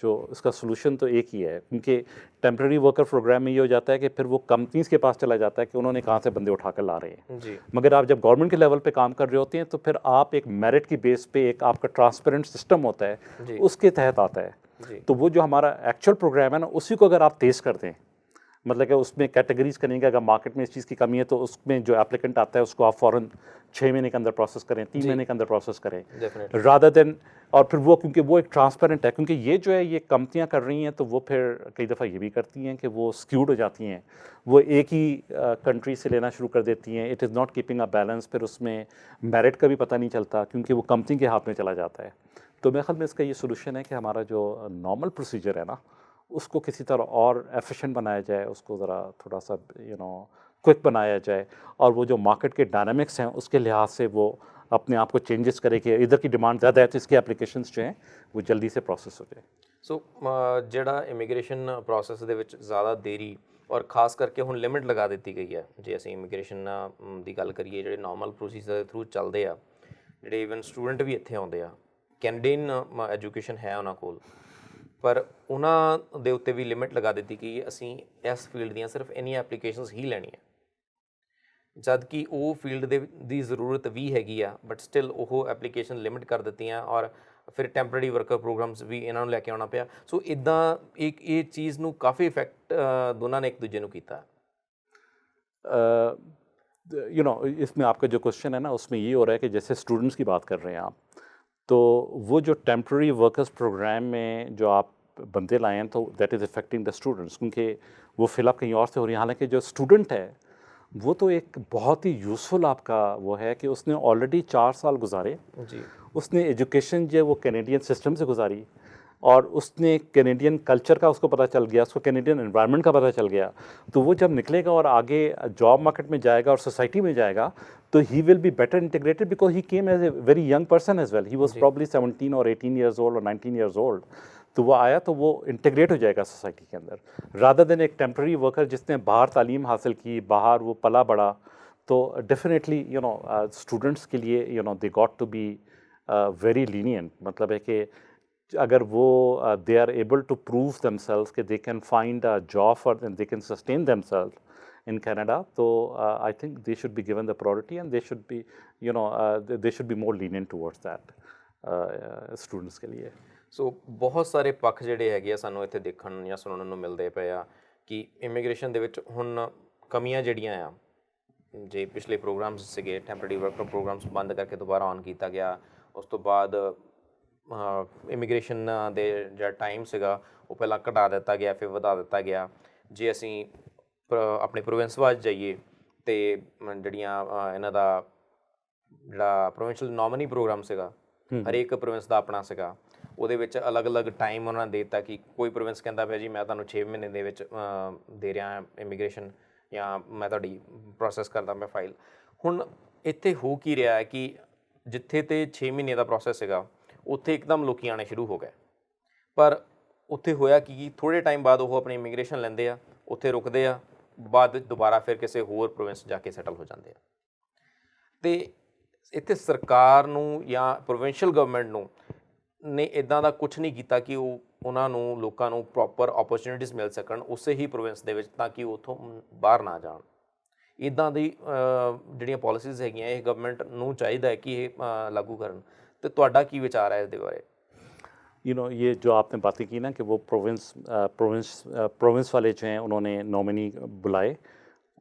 जो इसका सोल्यूशन तो एक ही है, क्योंकि टेम्प्रेरी वर्कर प्रोग्राम में ये हो जाता है कि फिर वो कंपनीज़ के पास चला जाता है कि उन्होंने कहाँ से बंदे उठा कर ला रहे हैं। जी, मगर आप जब गवर्नमेंट के लेवल पे काम कर रहे होते हैं तो फिर आप एक मेरिट की बेस पे एक आपका ट्रांसपेरेंट सिस्टम होता है, जी, उसके तहत आता है। जी, तो वो जो हमारा एक्चुअल प्रोग्राम है ना, उसी को अगर आप तेज़ कर दें, मतलब कि उसमें कैटेगरीज करेंगे, अगर मार्केट में इस चीज़ की कमी है तो उसमें जो एप्लीकेंट आता है उसको आप फ़ौरन 6 महीने के अंदर प्रोसेस करें, 3 महीने के अंदर प्रोसेस करें, डेफिनेटली। Rather than. और फिर वो, क्योंकि वो एक ट्रांसपेरेंट है, क्योंकि ये जो है ये कंपनियां कर रही हैं तो वो फिर कई दफ़ा ये भी करती हैं कि वो स्क्यूड हो जाती हैं, वो एक ही कंट्री से लेना शुरू कर देती हैं, it is not keeping a balance, फिर उसमें मेरिट का भी पता नहीं चलता क्योंकि वो कंपनी के हाथ में चला जाता है। तो मेरे ख्याल में इसका ये सोल्यूशन है कि हमारा जो नॉर्मल प्रोसीजर है ना, उसको किसी तरह और एफिशिएंट बनाया जाए, उसको ज़रा थोड़ा सा क्विक बनाया जाए, और वो जो मार्केट के डायनामिक्स हैं उसके लिहाज से वो अपने आप को चेंजेस करे कि इधर की डिमांड ज़्यादा है तो इसके एप्लीकेशंस जो हैं वो जल्दी से प्रोसेस हो जाए। ਸੋ ਜਿਹੜਾ ਇਮੀਗ੍ਰੇਸ਼ਨ ਪ੍ਰੋਸੈਸ ਦੇ ਵਿੱਚ ਜ਼ਿਆਦਾ ਦੇਰੀ ਔਰ ਖਾਸ ਕਰਕੇ ਹੁਣ ਲਿਮਿਟ ਲਗਾ ਦਿੱਤੀ ਗਈ ਹੈ, ਜੇ ਅਸੀਂ ਇਮੀਗ੍ਰੇਸ਼ਨ ਦੀ ਗੱਲ ਕਰੀਏ, ਜਿਹੜੇ ਨਾਰਮਲ ਪ੍ਰੋਸੀਜਰ ਦੇ ਥਰੂ ਚੱਲਦੇ ਆ, ਜਿਹੜੇ ਇਵਨ ਸਟੂਡੈਂਟ ਵੀ ਇੱਥੇ ਆਉਂਦੇ ਆ, ਕੈਨੇਡੀਅਨ ਐਜੂਕੇਸ਼ਨ ਹੈ ਉਹਨਾਂ ਕੋਲ, ਪਰ ਉਹਨਾਂ ਦੇ ਉੱਤੇ ਵੀ ਲਿਮਿਟ ਲਗਾ ਦਿੱਤੀ ਗਈ ਅਸੀਂ ਇਸ ਫੀਲਡ ਦੀਆਂ ਸਿਰਫ ਇੰਨੀਆਂ ਐਪਲੀਕੇਸ਼ਨਸ ਹੀ ਲੈਣੀਆਂ, ਜਦ ਕਿ ਉਹ ਫੀਲਡ ਦੀ ਜ਼ਰੂਰਤ ਵੀ ਹੈਗੀ ਆ, ਬਟ ਸਟਿਲ ਉਹ ਐਪਲੀਕੇਸ਼ਨ ਲਿਮਿਟ ਕਰ ਦਿੱਤੀਆਂ ਔਰ ਫਿਰ ਟੈਂਪਰੇਰੀ ਵਰਕਰ ਪ੍ਰੋਗਰਾਮਸ ਵੀ ਇਹਨਾਂ ਨੂੰ ਲੈ ਕੇ ਆਉਣਾ ਪਿਆ। ਸੋ ਇੱਦਾਂ ਇਹ ਚੀਜ਼ ਨੂੰ ਕਾਫੀ ਇਫੈਕਟ ਦੋਨਾਂ ਨੇ ਇੱਕ ਦੂਜੇ ਨੂੰ ਕੀਤਾ। इसमें आपका जो क्वेश्चन है ना उसमें ये हो रहा है कि जैसे स्टूडेंट्स की बात कर रहे हैं आप, तो वो जो टेम्प्रेरी वर्कर्स प्रोग्राम में जो आप बंदे लाए हैं तो that is affecting the students, क्योंकि वो फिलअप कहीं और से हो रही है। हालांकि जो स्टूडेंट है वो तो एक बहुत ही यूज़फुल आपका वो है कि उसने ऑलरेडी 4 साल गुजारे जी, उसने एजुकेशन जो है वो कैनेडियन सिस्टम से गुजारी, और उसने कैनेडियन कल्चर का उसको पता चल गया, उसको कैनेडियन एनवायरनमेंट का पता चल गया। तो वो जब निकलेगा और आगे जॉब मार्केट में जाएगा और सोसाइटी में जाएगा तो he will be better integrated, because he came as a very young person as well, he was probably 17 और 18 ईयर्स ओल्ड और 19 ईयर्स ओल्ड। तो वो आया तो वो इंटीग्रेट हो जाएगा सोसाइटी के अंदर, रादर देन एक टेम्प्रेरी वर्कर जिसने बाहर तालीम हासिल की, बाहर वो पला बड़ा। तो डेफिनेटली स्टूडेंट्स के लिए they got to be very lenient, मतलब है कि अगर वो they are able to prove themselves कि they can find a job for them, they can sustain themselves in Canada, so I think they should be given the priority and they should be they should be more lenient towards that students के लिए। ਸੋ ਬਹੁਤ ਸਾਰੇ ਪੱਖ ਜਿਹੜੇ ਹੈਗੇ ਆ ਸਾਨੂੰ ਇੱਥੇ ਦੇਖਣ ਜਾਂ ਸੁਣਨ ਨੂੰ ਮਿਲਦੇ ਪਏ ਆ ਕਿ ਇਮੀਗ੍ਰੇਸ਼ਨ ਦੇ ਵਿੱਚ ਹੁਣ ਕਮੀਆਂ ਜਿਹੜੀਆਂ ਆ, ਜੇ ਪਿਛਲੇ ਪ੍ਰੋਗਰਾਮਸ ਸੀਗੇ ਟੈਂਪਰੇਰੀ ਵਰਕਰ ਪ੍ਰੋਗਰਾਮਸ ਬੰਦ ਕਰਕੇ ਦੁਬਾਰਾ ਔਨ ਕੀਤਾ ਗਿਆ, ਉਸ ਤੋਂ ਬਾਅਦ ਇਮੀਗ੍ਰੇਸ਼ਨ ਦੇ ਜਿਹੜਾ ਟਾਈਮ ਸੀਗਾ ਉਹ ਪਹਿਲਾਂ ਘਟਾ ਦਿੱਤਾ ਗਿਆ ਫਿਰ ਵਧਾ ਦਿੱਤਾ ਗਿਆ। ਜੇ ਅਸੀਂ ਆਪਣੇ ਪ੍ਰੋਵਿੰਸ ਵਾਈਜ਼ ਜਾਈਏ ਅਤੇ ਜਿਹੜੀਆਂ ਇਹਨਾਂ ਦਾ ਜਿਹੜਾ ਪ੍ਰੋਵਿੰਸ਼ੀਅਲ ਨੋਮਨੀ ਪ੍ਰੋਗਰਾਮ ਸੀਗਾ, ਹਰੇਕ ਪ੍ਰੋਵਿੰਸ ਦਾ ਆਪਣਾ ਸੀਗਾ, ਉਹਦੇ ਵਿੱਚ ਅਲੱਗ-ਅਲੱਗ ਟਾਈਮ ਉਹਨਾਂ ਨੇ ਦੇ ਦਿੱਤਾ ਕਿ ਕੋਈ ਪ੍ਰੋਵਿੰਸ ਕਹਿੰਦਾ ਪਿਆ ਜੀ ਮੈਂ ਤੁਹਾਨੂੰ 6 ਮਹੀਨੇ ਦੇ ਵਿੱਚ ਦੇ ਰਿਹਾ ਇਮੀਗ੍ਰੇਸ਼ਨ, ਜਾਂ ਮੈਂ ਤੁਹਾਡੀ ਪ੍ਰੋਸੈਸ ਕਰਦਾ ਮੈਂ ਫਾਈਲ। ਹੁਣ ਇੱਥੇ ਹੋ ਕੀ ਰਿਹਾ ਹੈ ਕਿ ਜਿੱਥੇ ਤੇ 6 ਮਹੀਨੇ ਦਾ ਪ੍ਰੋਸੈਸ ਸੀਗਾ ਉੱਥੇ ਇੱਕਦਮ ਲੋਕੀ ਆਉਣੇ ਸ਼ੁਰੂ ਹੋ ਗਏ, ਪਰ ਉੱਥੇ ਹੋਇਆ ਕਿ ਥੋੜ੍ਹੇ ਟਾਈਮ ਬਾਅਦ ਉਹ ਆਪਣੀ ਇਮੀਗ੍ਰੇਸ਼ਨ ਲੈਂਦੇ ਆ, ਉੱਥੇ ਰੁਕਦੇ ਆ, ਬਾਅਦ ਦੁਬਾਰਾ ਫਿਰ ਕਿਸੇ ਹੋਰ ਪ੍ਰੋਵਿੰਸ ਜਾ ਕੇ ਸੈਟਲ ਹੋ ਜਾਂਦੇ ਆ। ਅਤੇ ਇੱਥੇ ਸਰਕਾਰ ਨੂੰ ਜਾਂ ਪ੍ਰੋਵਿੰਸ਼ੀਅਲ ਗਵਰਨਮੈਂਟ ਨੂੰ ਨੇ ਇੱਦਾਂ ਦਾ ਕੁਛ ਨਹੀਂ ਕੀਤਾ ਕਿ ਉਹਨਾਂ ਨੂੰ ਲੋਕਾਂ ਨੂੰ ਪ੍ਰੋਪਰ ਓਪਰਚੁਨਿਟੀਜ਼ ਮਿਲ ਸਕਣ ਉਸੇ ਹੀ ਪ੍ਰੋਵਿੰਸ ਦੇ ਵਿੱਚ, ਤਾਂ ਕਿ ਉੱਥੋਂ ਬਾਹਰ ਨਾ ਜਾਣ। ਇੱਦਾਂ ਦੀ ਜਿਹੜੀਆਂ ਪੋਲਿਸੀਜ਼ ਹੈਗੀਆਂ ਇਹ ਗਵਰਨਮੈਂਟ ਨੂੰ ਚਾਹੀਦਾ ਹੈ ਕਿ ਇਹ ਲਾਗੂ ਕਰਨ। ਅਤੇ ਤੁਹਾਡਾ ਕੀ ਵਿਚਾਰ ਹੈ ਇਸ ਦੇ ਬਾਰੇ? ये जो आपने बातें की ना कि वो प्रोविंस वाले जो हैं उन्होंने नॉमिनी बुलाए,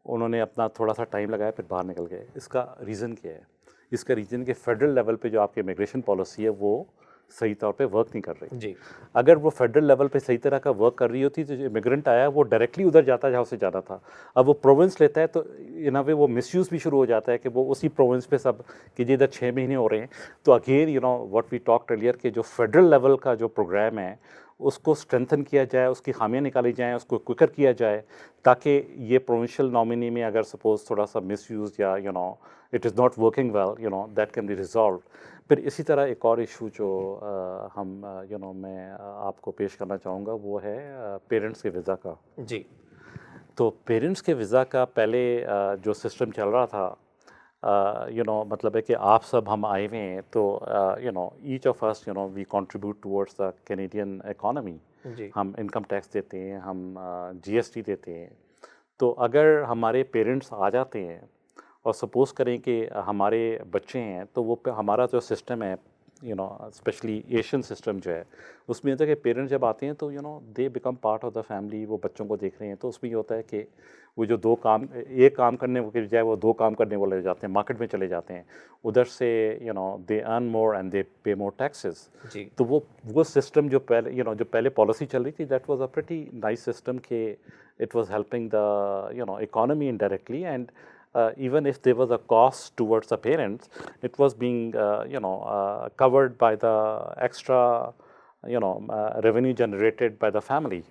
उन्होंने अपना थोड़ा सा टाइम लगाया फिर बाहर निकल गए। इसका रीज़न क्या है? इसका रीज़न कि फेडरल लेवल पे जो आपकी इमिग्रेशन पॉलिसी है वो सही तौर पे वर्क नहीं कर रही जी। अगर वो फेडरल लेवल पे सही तरह का वर्क कर रही होती तो जो इमिग्रेंट आया वो डायरेक्टली उधर जाता जहाँ उसे जाना था। अब वो प्रोविंस लेता है तो इन अ वे वो मिसयूज़ भी शुरू हो जाता है कि वो उसी प्रोविंस पे सब कि जी इधर 6 महीने हो रहे हैं। तो again what we talked earlier कि जो फेडरल लेवल का जो प्रोग्राम है उसको स्ट्रेंथन किया जाए, उसकी खामियां निकाली जाएँ, उसको क्विकर किया जाए, ताकि ये प्रोविंशियल नॉमिनी में अगर सपोज थोड़ा सा मिसयूज़ या it is not working well that can be resolve. फिर इसी तरह एक और इशू जो मैं आपको पेश करना चाहूँगा वो है पेरेंट्स के वीज़ा का। जी। तो पेरेंट्स के वीज़ा का पहले जो सिस्टम चल रहा था मतलब है कि आप सब हम आए हुए हैं तो each of us we contribute towards the Canadian economy. हम इनकम टैक्स देते हैं, हम GST देते हैं। तो अगर हमारे पेरेंट्स आ जाते हैं और सपोज़ करें कि हमारे बच्चे हैं तो वो हमारा जो सिस्टम है स्पेशली एशियन सिस्टम जो है उसमें होता है कि पेरेंट्स जब आते हैं तो they become part of the family, वो बच्चों को देख रहे हैं, तो उसमें ये होता है कि वो जो एक काम करने के बजाय वो दो काम करने वाले जाते हैं, मार्केट में चले जाते हैं, उधर से they earn more and they पे मोर टैक्सेस। तो वो सिस्टम जो पहले पॉलिसी चल रही थी, that was a pretty nice system के it was helping the economy indirectly, and even if there was a cost towards the parents, it was being covered by the extra revenue generated by the family.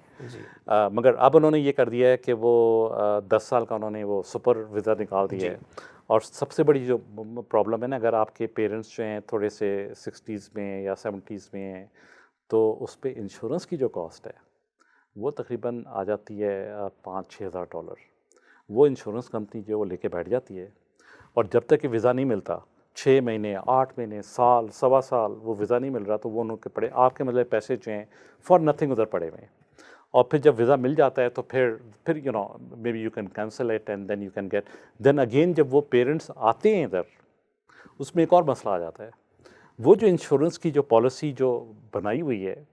मगर अब उन्होंने ये कर दिया है कि वो 10 साल का उन्होंने वो सुपर वीज़ा निकाल दिया है। और सबसे बड़ी जो प्रॉब्लम है ना, अगर आपके पेरेंट्स जो हैं थोड़े से 60s में या 70s में हैं, तो उस पर इंश्योरेंस की जो कॉस्ट है वो तकरीबन आ जाती है $5-6 हज़ार। वो इंश्योरेंस कंपनी जो वो लेके बैठ जाती है, और जब तक कि वीज़ा नहीं मिलता, 6 महीने 8 महीने साल सवा साल वो वीज़ा नहीं मिल रहा, तो वो उनके पड़े आपके मतलब पैसे जो हैं फॉर नथिंग उधर पड़े हुए हैं। और फिर जब वीज़ा मिल जाता है तो फिर maybe you can cancel it and then you can get, then again जब वो पेरेंट्स आते हैं इधर, उसमें एक और मसला आ जाता है। वो जो इंश्योरेंस की जो पॉलिसी जो बनाई हुई है,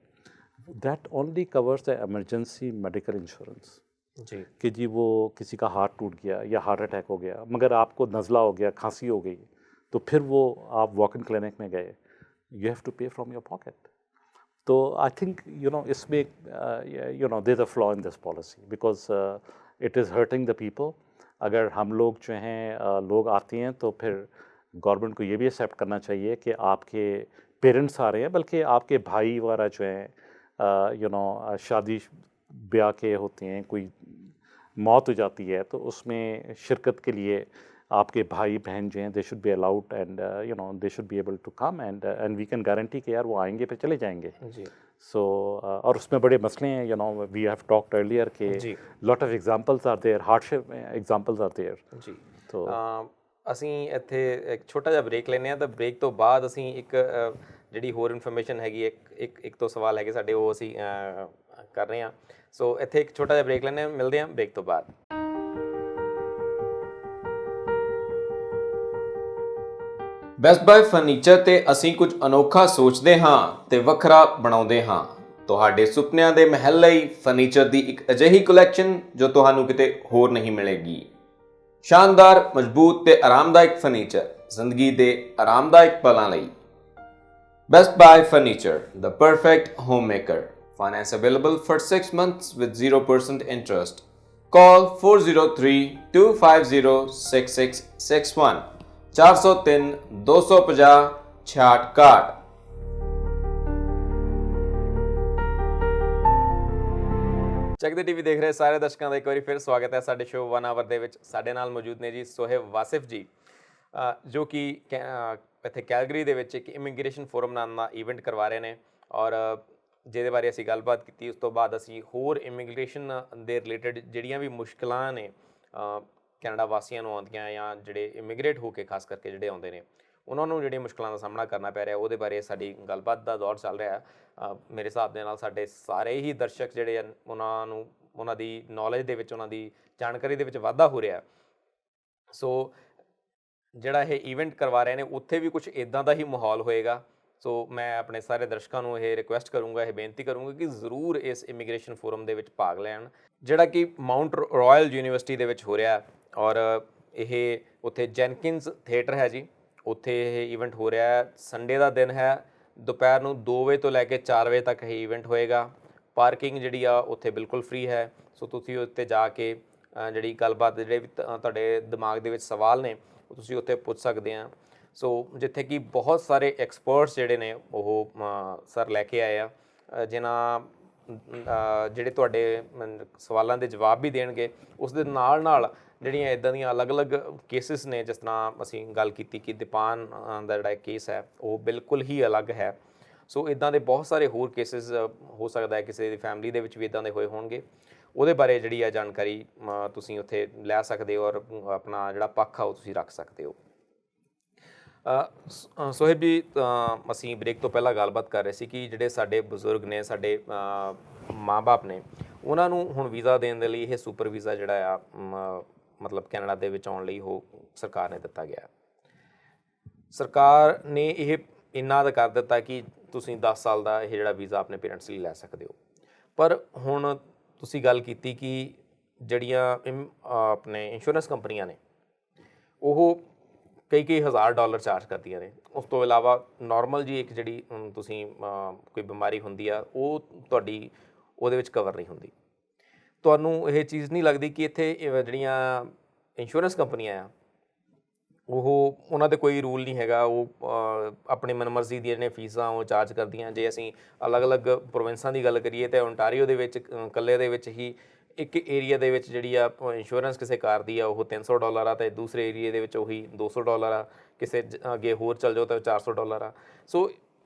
that only covers the emergency medical insurance जी, कि जी वो किसी का हार्ट टूट गया या हार्ट अटैक हो गया, मगर आपको नज़ला हो गया, खांसी हो गई, तो फिर वो आप वॉक इन क्लिनिक में गए, you have to pay from your pocket. तो आई थिंक इसमें there is a flaw in this policy because it is hurting the people. अगर हम लोग जो हैं लोग आते हैं तो फिर गवर्नमेंट को ये भी एक्सेप्ट करना चाहिए कि आपके पेरेंट्स आ रहे हैं, बल्कि आपके भाई वगैरह जो हैं शादी ब्याह के होते हैं, कोई मौत हो जाती है, तो उसमें शिरकत के लिए आपके भाई बहन जो हैं they should be allowed and they should be able to come and we can guarantee कि यार वो आएंगे फिर चले जाएंगे जी। सो और उसमें बड़े मसले हैं, वी हैव टॉक्ड अर्लियर के lot of examples are there, hardship examples are there जी। तो ਅਸੀਂ ਇੱਥੇ ਇੱਕ ਛੋਟਾ ਜਿਹਾ ਬ੍ਰੇਕ ਲੈਂਦੇ ਹਾਂ, ਤਾਂ ਬ੍ਰੇਕ ਤੋਂ ਬਾਅਦ ਅਸੀਂ ਇੱਕ ਜਿਹੜੀ ਹੋਰ ਇਨਫੋਰਮੇਸ਼ਨ ਹੈਗੀ, ਇੱਕ ਤੋਂ ਸਵਾਲ ਹੈਗੇ ਸਾਡੇ, ਉਹ ਅਸੀਂ ਕਰ ਰਹੇ ਹਾਂ। ਸੋ ਇੱਥੇ ਇੱਕ ਛੋਟਾ ਜਿਹਾ ਬ੍ਰੇਕ ਲੈਂਦੇ ਹਾਂ, ਮਿਲਦੇ ਹਾਂ ਬ੍ਰੇਕ ਤੋਂ ਬਾਅਦ। ਬੈਸਟ ਬਾਏ ਫਰਨੀਚਰ ਤੇ ਅਸੀਂ ਕੁਝ ਅਨੋਖਾ ਸੋਚਦੇ ਹਾਂ ਤੇ ਵੱਖਰਾ ਬਣਾਉਂਦੇ ਹਾਂ। ਤੁਹਾਡੇ ਸੁਪਨਿਆਂ ਦੇ ਮਹਿਲ ਲਈ ਫਰਨੀਚਰ ਦੀ ਇੱਕ ਅਜਿਹੀ ਕਲੈਕਸ਼ਨ ਜੋ ਤੁਹਾਨੂੰ ਕਿਤੇ ਹੋਰ ਨਹੀਂ ਮਿਲੇਗੀ। शानदार, मजबूत ते आरामदायक फर्नीचर, जिंदगी दे आरामदायक पलां लई। Best bye furniture, the perfect home maker. Finance available for 6 months with 0% interest. Call 403-250-6661 403 250 6661। ਚੱਕਦੇ ਟੀਵੀ ਦੇਖ ਰਹੇ ਸਾਰੇ ਦਰਸ਼ਕਾਂ ਦਾ ਇੱਕ ਵਾਰੀ ਫਿਰ ਸਵਾਗਤ ਹੈ ਸਾਡੇ ਸ਼ੋਅ 1 ਆਵਰ ਦੇ ਵਿੱਚ। ਸਾਡੇ ਨਾਲ ਮੌਜੂਦ ਨੇ ਜੀ ਸੋਹਿਬ ਵਾਸਿਫ ਜੀ, ਜੋ ਕਿ ਇੱਥੇ ਕੈਲਗਰੀ ਦੇ ਵਿੱਚ ਇੱਕ ਇਮੀਗ੍ਰੇਸ਼ਨ ਫੋਰਮ ਨਾਮ ਦਾ ਈਵੈਂਟ ਕਰਵਾ ਰਹੇ ਨੇ, ਔਰ ਜਿਹਦੇ ਬਾਰੇ ਅਸੀਂ ਗੱਲਬਾਤ ਕੀਤੀ। ਉਸ ਤੋਂ ਬਾਅਦ ਅਸੀਂ ਹੋਰ ਇਮੀਗ੍ਰੇਸ਼ਨ ਦੇ ਰਿਲੇਟਡ ਜਿਹੜੀਆਂ ਵੀ ਮੁਸ਼ਕਿਲਾਂ ਨੇ ਕੈਨੇਡਾ ਵਾਸੀਆਂ ਨੂੰ ਆਉਂਦੀਆਂ, ਜਾਂ ਜਿਹੜੇ ਇਮੀਗ੍ਰੇਟ ਹੋ ਕੇ ਖਾਸ ਕਰਕੇ ਜਿਹੜੇ ਆਉਂਦੇ ਨੇ, ਉਹਨਾਂ ਨੂੰ ਜਿਹੜੀਆਂ ਮੁਸ਼ਕਿਲਾਂ ਦਾ ਸਾਹਮਣਾ ਕਰਨਾ ਪੈ ਰਿਹਾ, ਉਹਦੇ ਬਾਰੇ ਸਾਡੀ ਗੱਲਬਾਤ ਦਾ ਦੌਰ ਚੱਲ ਰਿਹਾ। ਮੇਰੇ ਹਿਸਾਬ ਦੇ ਨਾਲ ਸਾਡੇ ਸਾਰੇ ਹੀ ਦਰਸ਼ਕ ਜਿਹੜੇ ਆ, ਉਹਨਾਂ ਦੀ ਨੌਲੇਜ ਦੇ ਵਿੱਚ, ਉਹਨਾਂ ਦੀ ਜਾਣਕਾਰੀ ਦੇ ਵਿੱਚ ਵਾਧਾ ਹੋ ਰਿਹਾ। ਸੋ ਜਿਹੜਾ ਇਹ ਈਵੈਂਟ ਕਰਵਾ ਰਹੇ ਨੇ, ਉੱਥੇ ਵੀ ਕੁਛ ਇੱਦਾਂ ਦਾ ਹੀ ਮਾਹੌਲ ਹੋਏਗਾ। ਸੋ ਮੈਂ ਆਪਣੇ ਸਾਰੇ ਦਰਸ਼ਕਾਂ ਨੂੰ ਇਹ ਰਿਕੁਐਸਟ ਕਰੂੰਗਾ, ਇਹ ਬੇਨਤੀ ਕਰੂੰਗਾ ਕਿ ਜ਼ਰੂਰ ਇਸ ਇਮੀਗ੍ਰੇਸ਼ਨ ਫੋਰਮ ਦੇ ਵਿੱਚ ਭਾਗ ਲੈਣ, ਜਿਹੜਾ ਕਿ ਮਾਊਂਟ ਰਾਇਲ ਯੂਨੀਵਰਸਿਟੀ ਦੇ ਵਿੱਚ ਹੋ ਰਿਹਾ। ਔਰ ਇਹ ਉੱਥੇ ਜੈਨਕਿਨਸ ਥੀਏਟਰ ਹੈ ਜੀ, ਉੱਥੇ ਇਹ ਈਵੈਂਟ ਹੋ ਰਿਹਾ ਹੈ। ਸੰਡੇ ਦਾ ਦਿਨ ਹੈ, ਦੁਪਹਿਰ ਨੂੰ 2 ਵਜੇ ਤੋਂ ਲੈ ਕੇ 4 ਵਜੇ ਤੱਕ ਇਹ ਈਵੈਂਟ ਹੋਏਗਾ। ਪਾਰਕਿੰਗ ਜਿਹੜੀ ਆ ਉੱਥੇ ਬਿਲਕੁਲ ਫ੍ਰੀ ਹੈ। ਸੋ ਤੁਸੀਂ ਉੱਤੇ ਜਾ ਕੇ ਜਿਹੜੀ ਗੱਲਬਾਤ, ਜਿਹੜੇ ਵੀ ਤੁਹਾਡੇ ਦਿਮਾਗ ਦੇ ਵਿੱਚ ਸਵਾਲ ਨੇ, ਉਹ ਤੁਸੀਂ ਉੱਥੇ ਪੁੱਛ ਸਕਦੇ ਆ। ਸੋ ਜਿੱਥੇ ਕਿ ਬਹੁਤ ਸਾਰੇ ਐਕਸਪਰਟਸ ਜਿਹੜੇ ਨੇ ਉਹ ਸਰ ਲੈ ਕੇ ਆਏ ਆ, ਜਿਨ੍ਹਾਂ ਜਿਹੜੇ ਤੁਹਾਡੇ ਸਵਾਲਾਂ ਦੇ ਜਵਾਬ ਵੀ ਦੇਣਗੇ। ਉਸ ਦੇ ਨਾਲ ਨਾਲ ਜਿਹੜੀਆਂ ਇੱਦਾਂ ਦੀਆਂ ਅਲੱਗ-ਅਲੱਗ ਕੇਸਿਸ ਨੇ, ਜਿਸ ਤਰ੍ਹਾਂ ਅਸੀਂ ਗੱਲ ਕੀਤੀ ਕਿ ਦੀਪਾਨ ਦਾ ਜਿਹੜਾ ਕੇਸ ਹੈ ਉਹ ਬਿਲਕੁਲ ਹੀ ਅਲੱਗ ਹੈ। ਸੋ ਇੱਦਾਂ ਦੇ ਬਹੁਤ ਸਾਰੇ ਹੋਰ ਕੇਸਿਸ ਹੋ ਸਕਦਾ ਹੈ ਕਿਸੇ ਦੀ ਫੈਮਿਲੀ ਦੇ ਵਿੱਚ ਵੀ ਇੱਦਾਂ ਦੇ ਹੋਏ ਹੋਣਗੇ। ਉਹਦੇ ਬਾਰੇ ਜਿਹੜੀ ਆ ਜਾਣਕਾਰੀ ਤੁਸੀਂ ਉੱਥੇ ਲੈ ਸਕਦੇ ਹੋ, ਔਰ ਆਪਣਾ ਜਿਹੜਾ ਪੱਖ ਆ ਉਹ ਤੁਸੀਂ ਰੱਖ ਸਕਦੇ ਹੋ। ਸੋਹਿਬ ਜੀ, ਅਸੀਂ ਬ੍ਰੇਕ ਤੋਂ ਪਹਿਲਾਂ ਗੱਲਬਾਤ ਕਰ ਰਹੇ ਸੀ ਕਿ ਜਿਹੜੇ ਸਾਡੇ ਬਜ਼ੁਰਗ ਨੇ, ਸਾਡੇ ਮਾਂ ਬਾਪ ਨੇ, ਉਹਨਾਂ ਨੂੰ ਹੁਣ ਵੀਜ਼ਾ ਦੇਣ ਦੇ ਲਈ ਇਹ ਸੁਪਰ ਵੀਜ਼ਾ ਜਿਹੜਾ ਆ ਮਤਲਬ ਕੈਨੇਡਾ ਦੇ ਵਿੱਚ ਆਉਣ ਲਈ ਉਹ ਸਰਕਾਰ ਨੇ ਦਿੱਤਾ ਗਿਆ। ਸਰਕਾਰ ਨੇ ਇਹ ਇੰਨਾ ਤਾਂ ਕਰ ਦਿੱਤਾ ਕਿ ਤੁਸੀਂ 10 ਸਾਲ ਦਾ ਇਹ ਜਿਹੜਾ ਵੀਜ਼ਾ ਆਪਣੇ ਪੇਰੈਂਟਸ ਲਈ ਲੈ ਸਕਦੇ ਹੋ। ਪਰ ਹੁਣ ਤੁਸੀਂ ਗੱਲ ਕੀਤੀ ਕਿ ਜਿਹੜੀਆਂ ਆਪਣੇ ਇੰਸ਼ੋਰੈਂਸ ਕੰਪਨੀਆਂ ਨੇ ਉਹ ਕਈ ਹਜ਼ਾਰ ਡਾਲਰ ਚਾਰਜ ਕਰਦੀਆਂ ਨੇ। ਉਸ ਤੋਂ ਇਲਾਵਾ ਨਾਰਮਲ ਜੀ ਇੱਕ ਜਿਹੜੀ ਤੁਸੀਂ ਕੋਈ ਬਿਮਾਰੀ ਹੁੰਦੀ ਆ ਉਹ ਤੁਹਾਡੀ ਉਹਦੇ ਵਿੱਚ ਕਵਰ ਨਹੀਂ ਹੁੰਦੀ। ਤੁਹਾਨੂੰ ਇਹ ਚੀਜ਼ ਨਹੀਂ ਲੱਗਦੀ ਕਿ ਇੱਥੇ ਜਿਹੜੀਆਂ ਇੰਸ਼ੋਰੈਂਸ ਕੰਪਨੀਆਂ ਆ ਉਹਨਾਂ ਦੇ ਕੋਈ ਰੂਲ ਨਹੀਂ ਹੈਗਾ, ਉਹ ਆਪਣੀ ਮਨਮਰਜ਼ੀ ਦੀਆਂ ਨੇ ਫੀਸਾਂ ਉਹ ਚਾਰਜ ਕਰਦੀਆਂ। ਜੇ ਅਸੀਂ ਅਲੱਗ-ਅਲੱਗ ਪ੍ਰੋਵਿੰਸਾਂ ਦੀ ਗੱਲ ਕਰੀਏ ਤਾਂ ਓਨਟਾਰੀਓ ਦੇ ਵਿੱਚ ਇਕੱਲੇ ਦੇ ਵਿੱਚ ਹੀ ਇੱਕ ਏਰੀਆ ਦੇ ਵਿੱਚ ਜਿਹੜੀ ਆ ਇੰਸ਼ੋਰੈਂਸ ਕਿਸੇ ਕਾਰ ਦੀ ਆ ਉਹ $300 ਆ, ਅਤੇ ਦੂਸਰੇ ਏਰੀਏ ਦੇ ਵਿੱਚ ਉਹੀ $200 ਆ, ਕਿਸੇ ਅੱਗੇ ਹੋਰ ਚੱਲ ਜਾਓ ਤਾਂ $400 ਆ। ਸੋ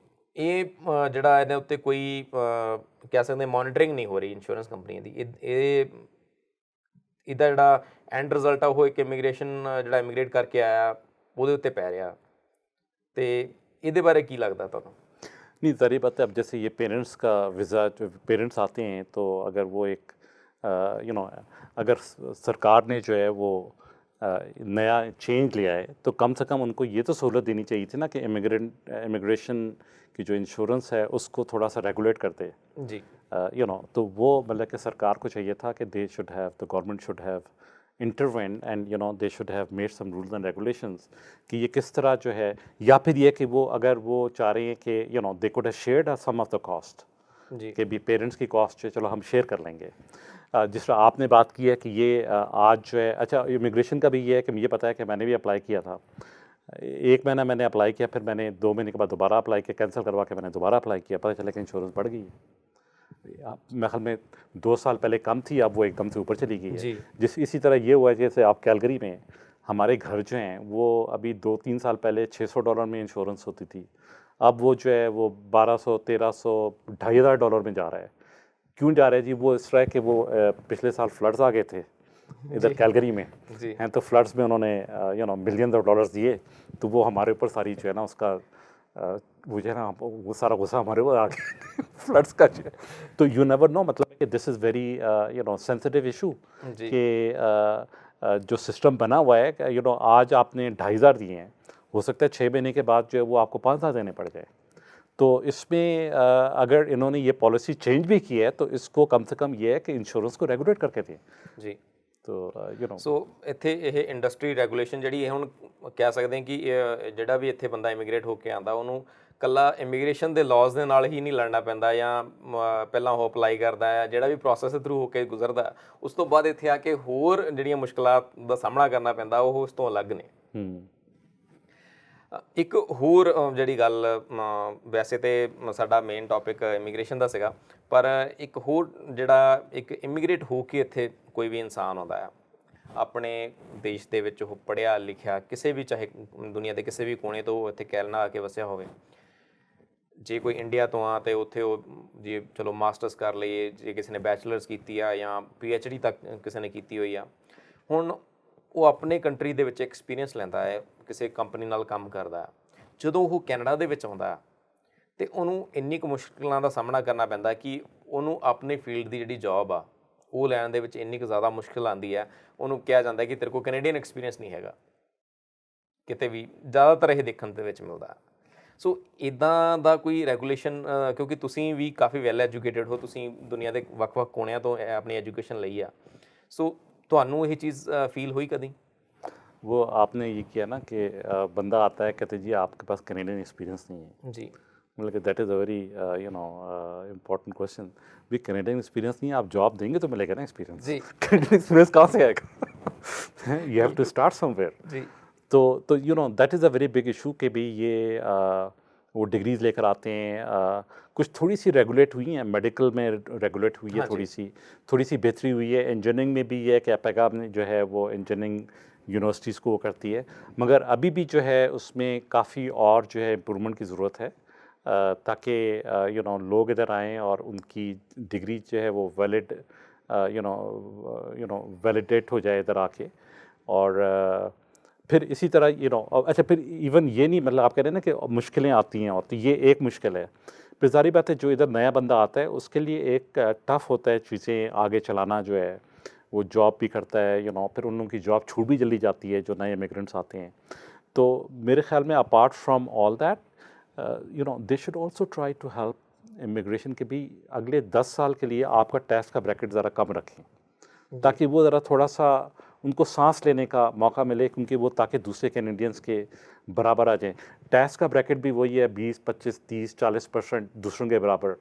ਇਹ ਜਿਹੜਾ ਇਹਦੇ ਉੱਤੇ ਕੋਈ ਕਹਿ ਸਕਦੇ ਮੋਨੀਟਰਿੰਗ ਨਹੀਂ ਹੋ ਰਹੀ ਇੰਸ਼ੋਰੈਂਸ ਕੰਪਨੀਆਂ ਦੀ। ਇਹਦਾ ਜਿਹੜਾ ਐਂਡ ਰਿਜ਼ਲਟ ਆ ਉਹ ਇੱਕ ਇਮੀਗ੍ਰੇਸ਼ਨ ਜਿਹੜਾ ਇਮੀਗ੍ਰੇਟ ਕਰਕੇ ਆਇਆ ਉਹਦੇ ਉੱਤੇ ਪੈ ਰਿਹਾ। ਤੇ ਇਹਦੇ ਬਾਰੇ ਕੀ ਲੱਗਦਾ ਤੁਹਾਨੂੰ? नहीं, ज़ाहिर बात है, अब जैसे ये पेरेंट्स का वीज़ा, जो पेरेंट्स आते हैं तो अगर वो एक अगर सरकार ने जो है वो नया चेंज लिया है तो कम से कम उनको ये तो सहूलत देनी चाहिए थी ना कि इमिग्रेशन की जो इंश्योरेंस है उसको थोड़ा सा रेगुलेट करते जी। तो वो मतलब कि सरकार को चाहिए था कि they should have, the government should have intervene and they should have made some rules and regulations कि ये किस तरह जो है, या फिर ये कि वो अगर वो चाह रहे हैं कि they could have shared some of the cost, कि भी पेरेंट्स की कॉस्ट है चलो हम शेयर कर लेंगे। जिस तरह आपने बात की है कि ये आज जो है, अच्छा इमिग्रेशन का भी ये है कि मुझे पता है कि मैंने भी अप्लाई किया था। 1 महीना मैंने अप्लाई किया, फिर मैंने 2 महीने के बाद दोबारा अप्लाई किया, कैंसिल करवा के मैंने दोबारा अप्लाई किया, पता चला कि इंश्योरेंस बढ़ गई है। मेरे ख्याल में 2 साल पहले कम थी, अब वो एकदम से ऊपर चली गई है। इसी तरह ये हुआ है जैसे आप कैलगरी में, हमारे घर जो हैं वो अभी 2-3 साल पहले $600 में इंश्योरेंस होती थी, अब वो जो है वो 1200, 1300, $2500 में जा रहा है। क्यों जा रहा है जी? वो इस तरह के वो पिछले साल फ्लड्स आ गए थे इधर कैलगरी में हैं, तो फ्लड्स में उन्होंने मिलियंस ऑफ डॉलर्स दिए, तो वो हमारे ऊपर सारी जो है ना उसका वो जो है ना वो सारा गुस्सा हमारे ऊपर आ गया फ्लड्स का जो है। तो यू नेवर नो, मतलब कि this is very sensitive issue कि जो सिस्टम बना हुआ है आज आपने 2500 दिए हैं, हो सकता है 6 महीने के बाद जो है वो आपको 5000 देने पड़ जाए। तो इसमें अगर इन्होंने ये पॉलिसी चेंज भी की है तो इसको कम से कम ये है कि इंश्योरेंस को रेगुलेट करके दें जी। तो ਸੋ ਇੱਥੇ ਇਹ ਇੰਡਸਟਰੀ ਰੈਗੂਲੇਸ਼ਨ ਜਿਹੜੀ ਇਹ ਹੁਣ ਕਹਿ ਸਕਦੇ ਹਾਂ ਕਿ ਜਿਹੜਾ ਵੀ ਇੱਥੇ ਬੰਦਾ ਇਮੀਗ੍ਰੇਟ ਹੋ ਕੇ ਆਉਂਦਾ ਉਹਨੂੰ ਕੱਲਾ ਇਮੀਗ੍ਰੇਸ਼ਨ ਦੇ ਲਾਜ਼ ਦੇ ਨਾਲ ਹੀ ਨਹੀਂ ਲੜਨਾ ਪੈਂਦਾ, ਜਾਂ ਪਹਿਲਾਂ ਉਹ ਅਪਲਾਈ ਕਰਦਾ ਹੈ, ਜਿਹੜਾ ਵੀ ਪ੍ਰੋਸੈਸ ਥਰੂ ਹੋ ਕੇ ਗੁਜ਼ਰਦਾ ਉਸ ਤੋਂ ਬਾਅਦ ਇੱਥੇ ਆ ਕੇ ਹੋਰ ਜਿਹੜੀਆਂ ਮੁਸ਼ਕਲਾਂ ਦਾ ਸਾਹਮਣਾ ਕਰਨਾ ਪੈਂਦਾ ਉਹ ਉਸ ਤੋਂ ਅਲੱਗ ਨੇ। ਇੱਕ ਹੋਰ ਜਿਹੜੀ ਗੱਲ, ਵੈਸੇ ਤਾਂ ਸਾਡਾ ਮੇਨ ਟੌਪਿਕ ਇਮੀਗ੍ਰੇਸ਼ਨ ਦਾ ਸੀਗਾ, ਪਰ ਇੱਕ ਹੋਰ ਜਿਹੜਾ ਇੱਕ ਇਮੀਗ੍ਰੇਟ ਹੋ ਕੇ ਇੱਥੇ ਕੋਈ ਵੀ ਇਨਸਾਨ ਆਉਂਦਾ ਆ ਆਪਣੇ ਦੇਸ਼ ਦੇ ਵਿੱਚ, ਉਹ ਪੜ੍ਹਿਆ ਲਿਖਿਆ ਕਿਸੇ ਵੀ, ਚਾਹੇ ਦੁਨੀਆ ਦੇ ਕਿਸੇ ਵੀ ਕੋਨੇ ਤੋਂ ਇੱਥੇ ਕੈਨੇਡਾ ਆ ਕੇ ਵਸਿਆ ਹੋਵੇ, ਜੇ ਕੋਈ ਇੰਡੀਆ ਤੋਂ ਆ ਤੇ ਉੱਥੇ ਉਹ ਜੇ ਚਲੋ ਮਾਸਟਰਸ ਕਰ ਲਈਏ, ਜੇ ਕਿਸੇ ਨੇ ਬੈਚਲਰਸ ਕੀਤੀ ਆ ਜਾਂ PhD ਤੱਕ ਕਿਸੇ ਨੇ ਕੀਤੀ ਹੋਈ ਆ, ਹੁਣ ਉਹ ਆਪਣੇ ਕੰਟਰੀ ਦੇ ਵਿੱਚ ਐਕਸਪੀਰੀਅੰਸ ਲੈਂਦਾ ਹੈ, ਕਿਸੇ ਕੰਪਨੀ ਨਾਲ ਕੰਮ ਕਰਦਾ। ਜਦੋਂ ਉਹ ਕੈਨੇਡਾ ਦੇ ਵਿੱਚ ਆਉਂਦਾ ਤੇ ਉਹਨੂੰ ਇੰਨੀ ਕੁ ਮੁਸ਼ਕਿਲਾਂ ਦਾ ਸਾਹਮਣਾ ਕਰਨਾ ਪੈਂਦਾ ਕਿ ਉਹਨੂੰ ਆਪਣੀ ਫੀਲਡ ਦੀ ਜਿਹੜੀ ਜੌਬ ਆ ਉਹ ਲੈਣ ਦੇ ਵਿੱਚ ਇੰਨੀ ਕੁ ਜ਼ਿਆਦਾ ਮੁਸ਼ਕਿਲ ਆਉਂਦੀ ਹੈ। ਉਹਨੂੰ ਕਿਹਾ ਜਾਂਦਾ ਕਿ ਤੇਰੇ ਕੋਲ ਕੈਨੇਡੀਅਨ ਐਕਸਪੀਰੀਅੰਸ ਨਹੀਂ ਹੈਗਾ ਕਿਤੇ ਵੀ, ਜ਼ਿਆਦਾਤਰ ਇਹ ਦੇਖਣ ਦੇ ਵਿੱਚ ਮਿਲਦਾ। ਸੋ ਇੱਦਾਂ ਦਾ ਕੋਈ ਰੈਗੂਲੇਸ਼ਨ, ਕਿਉਂਕਿ ਤੁਸੀਂ ਵੀ ਕਾਫੀ ਵੈਲ ਐਜੂਕੇਟਡ ਹੋ, ਤੁਸੀਂ ਦੁਨੀਆ ਦੇ ਵੱਖ-ਵੱਖ ਕੋਨਿਆਂ ਤੋਂ ਆਪਣੀ ਐਜੂਕੇਸ਼ਨ ਲਈ ਆ, ਸੋ ਤੁਹਾਨੂੰ ਇਹ ਚੀज़ फील हुई कभी? वो आपने ये किया ना कि बंदा आता है कहते जी आपके पास कैनेडियन एक्सपीरियंस नहीं है जी, मतलब कि that is a very important question. भी कैनेडियन एक्सपीरियंस नहीं है, आप जॉब देंगे तो मिलेगा ना एक्सपीरियंस जी, कैनेडियन एक्सपीरियंस कहाँ से आएगा? You have to start somewhere जी। तो that is a very big issue कि भाई ये वो डिग्रीज़ लेकर आते हैं, कुछ थोड़ी सी रेगुलेट हुई हैं, मेडिकल में रेगुलेट हुई है, थोड़ी सी बेहतरी हुई है। इंजीनियरिंग में भी ये है कि एपेगा में जो है वो इंजीनियरिंग यूनिवर्सिटीज़ को वो करती है, मगर अभी भी जो है उसमें काफ़ी और जो है इम्प्रूवमेंट की ज़रूरत है, ताकि लोग इधर आएँ और उनकी डिग्री जो है वो वैलिड वैलिडेट हो जाए इधर आके। और फिर इसी तरह अच्छा, फिर इवन ये नहीं, मतलब आप कह रहे हैं ना कि मुश्किलें आती हैं, और तो ये एक मुश्किल है। फिर ज़ाहिर बात है जो इधर नया बंदा आता है उसके लिए एक टफ़ होता है चीज़ें आगे चलाना, जो है वो जॉब भी करता है, फिर उन लोगों की जॉब छूट भी जल्दी जाती है जो नए इमिग्रेंट्स आते हैं। तो मेरे ख्याल में apart from all that they should also try to help immigration के भी अगले 10 साल के लिए आपका टैक्स का ब्रैकेट ज़रा कम रखें, ताकि वो ज़रा थोड़ा सा उनको सांस लेने का मौका मिले, क्योंकि वो ताकि दूसरे कैनेडियंस के बराबर आ जाएं। टैक्स का ब्रैकेट भी वही है 20, 25, 30, 40% दूसरों के बराबर।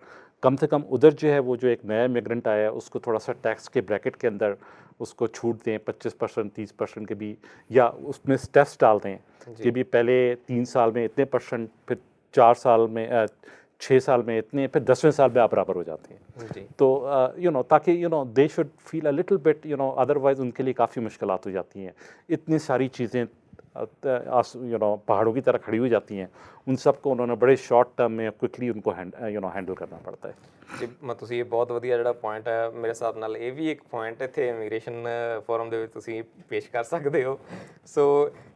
कम से कम उधर जो है वो जो एक नया इमिग्रेंट आया है उसको थोड़ा सा टैक्स के ब्रैकेट के अंदर उसको छूट दें 25%, 30% के भी, या उसमें स्टेप्स डाल दें कि भी पहले 3 साल में इतने परसेंट, फिर 4 साल में 6 साल में इतने, फिर 10वें साल में आप बराबर हो जाते हैं। तो ताकि they should feel a little bit, otherwise उनके लिए काफ़ी मुश्किलात हो जाती हैं। इतनी सारी चीज़ें पहाड़ों की तरह खड़ी हो जाती हैं, उन सब को उन्होंने बड़े शॉर्ट टर्म में क्विकली उनको हैंडल करना पड़ता है। ਜੀ ਤੁਸੀਂ ਇਹ ਬਹੁਤ ਵਧੀਆ ਜਿਹੜਾ ਪੁਆਇੰਟ ਹੈ, ਮੇਰੇ ਹਿਸਾਬ ਨਾਲ ਇਹ ਵੀ ਇੱਕ ਪੁਆਇੰਟ ਇੱਥੇ ਇਮੀਗ੍ਰੇਸ਼ਨ ਫੋਰਮ ਦੇ ਵਿੱਚ ਤੁਸੀਂ ਪੇਸ਼ ਕਰ ਸਕਦੇ ਹੋ। ਸੋ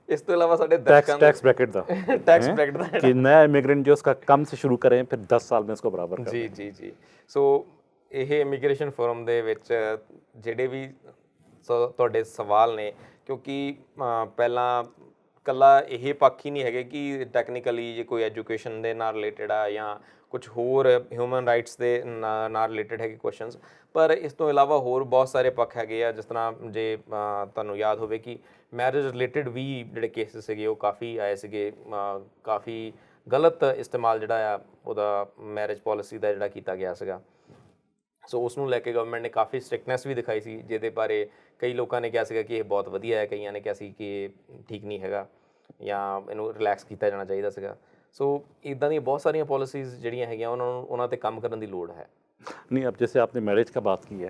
ਇਸ ਤੋਂ ਇਲਾਵਾ ਸਾਡੇ टैक्स ब्रैकेट ਦਾ टैक्स ब्रैकेट ਦਾ कि नया इमिग्रेंट जो उसका कम से शुरू करें, फिर 10 साल में उसको बराबर करें। ਜੀ ਸੋ ਇਹ ਇਮੀਗ੍ਰੇਸ਼ਨ ਫੋਰਮ ਦੇ ਵਿੱਚ ਜਿਹੜੇ ਵੀ ਤੁਹਾਡੇ ਸਵਾਲ ਨੇ, ਕਿਉਂਕਿ ਪਹਿਲਾਂ ਕੱਲਾ ਇਹ ਪੱਖ ਹੀ ਨਹੀਂ ਹੈਗੇ ਕਿ ਟੈਕਨੀਕਲੀ ਜੇ ਕੋਈ ਐਜੂਕੇਸ਼ਨ ਦੇ ਨਾਲ ਰਿਲੇਟਡ ਆ ਜਾਂ ਕੁਝ ਹੋਰ ਹਿਊਮਨ ਰਾਈਟਸ ਦੇ ਨਾਲ ਰਿਲੇਟਡ ਹੈਗੇ ਕੁਐਸਚਨਸ, ਪਰ ਇਸ ਤੋਂ ਇਲਾਵਾ ਹੋਰ ਬਹੁਤ ਸਾਰੇ ਪੱਖ ਹੈਗੇ ਆ। ਜਿਸ ਤਰ੍ਹਾਂ ਜੇ ਤੁਹਾਨੂੰ ਯਾਦ ਹੋਵੇ ਕਿ ਮੈਰਿਜ ਰਿਲੇਟਡ ਵੀ ਜਿਹੜੇ ਕੇਸਿਸ ਸੀਗੇ ਉਹ ਕਾਫੀ ਆਏ ਸੀਗੇ, ਕਾਫੀ ਗਲਤ ਇਸਤੇਮਾਲ ਜਿਹੜਾ ਆ ਉਹਦਾ ਮੈਰਿਜ ਪੋਲਿਸੀ ਦਾ ਜਿਹੜਾ ਕੀਤਾ ਗਿਆ ਸੀਗਾ। ਸੋ ਉਸ ਨੂੰ ਲੈ ਕੇ ਗਵਰਨਮੈਂਟ ਨੇ ਕਾਫੀ ਸਟ੍ਰਿਕਟਨੈਸ ਵੀ ਦਿਖਾਈ ਸੀ, ਜਿਹਦੇ ਬਾਰੇ ਕਈ ਲੋਕਾਂ ਨੇ ਕਿਹਾ ਸੀਗਾ ਕਿ ਇਹ ਬਹੁਤ ਵਧੀਆ ਹੈ, ਕਈਆਂ ਨੇ ਕਿਹਾ ਸੀ ਕਿ ਇਹ ਠੀਕ ਨਹੀਂ ਹੈਗਾ ਜਾਂ ਇਹਨੂੰ ਰਿਲੈਕਸ ਕੀਤਾ ਜਾਣਾ ਚਾਹੀਦਾ ਸੀਗਾ। ਸੋ ਇੱਦਾਂ ਦੀਆਂ ਬਹੁਤ ਸਾਰੀਆਂ ਪॉलिसीज़ ਜਿਹੜੀਆਂ ਹੈਗੀਆਂ ਉਹਨਾਂ 'ਤੇ ਕੰਮ ਕਰਨ ਦੀ ਲੋੜ है। नहीं, अब जैसे आपने मैरिज का बात की है,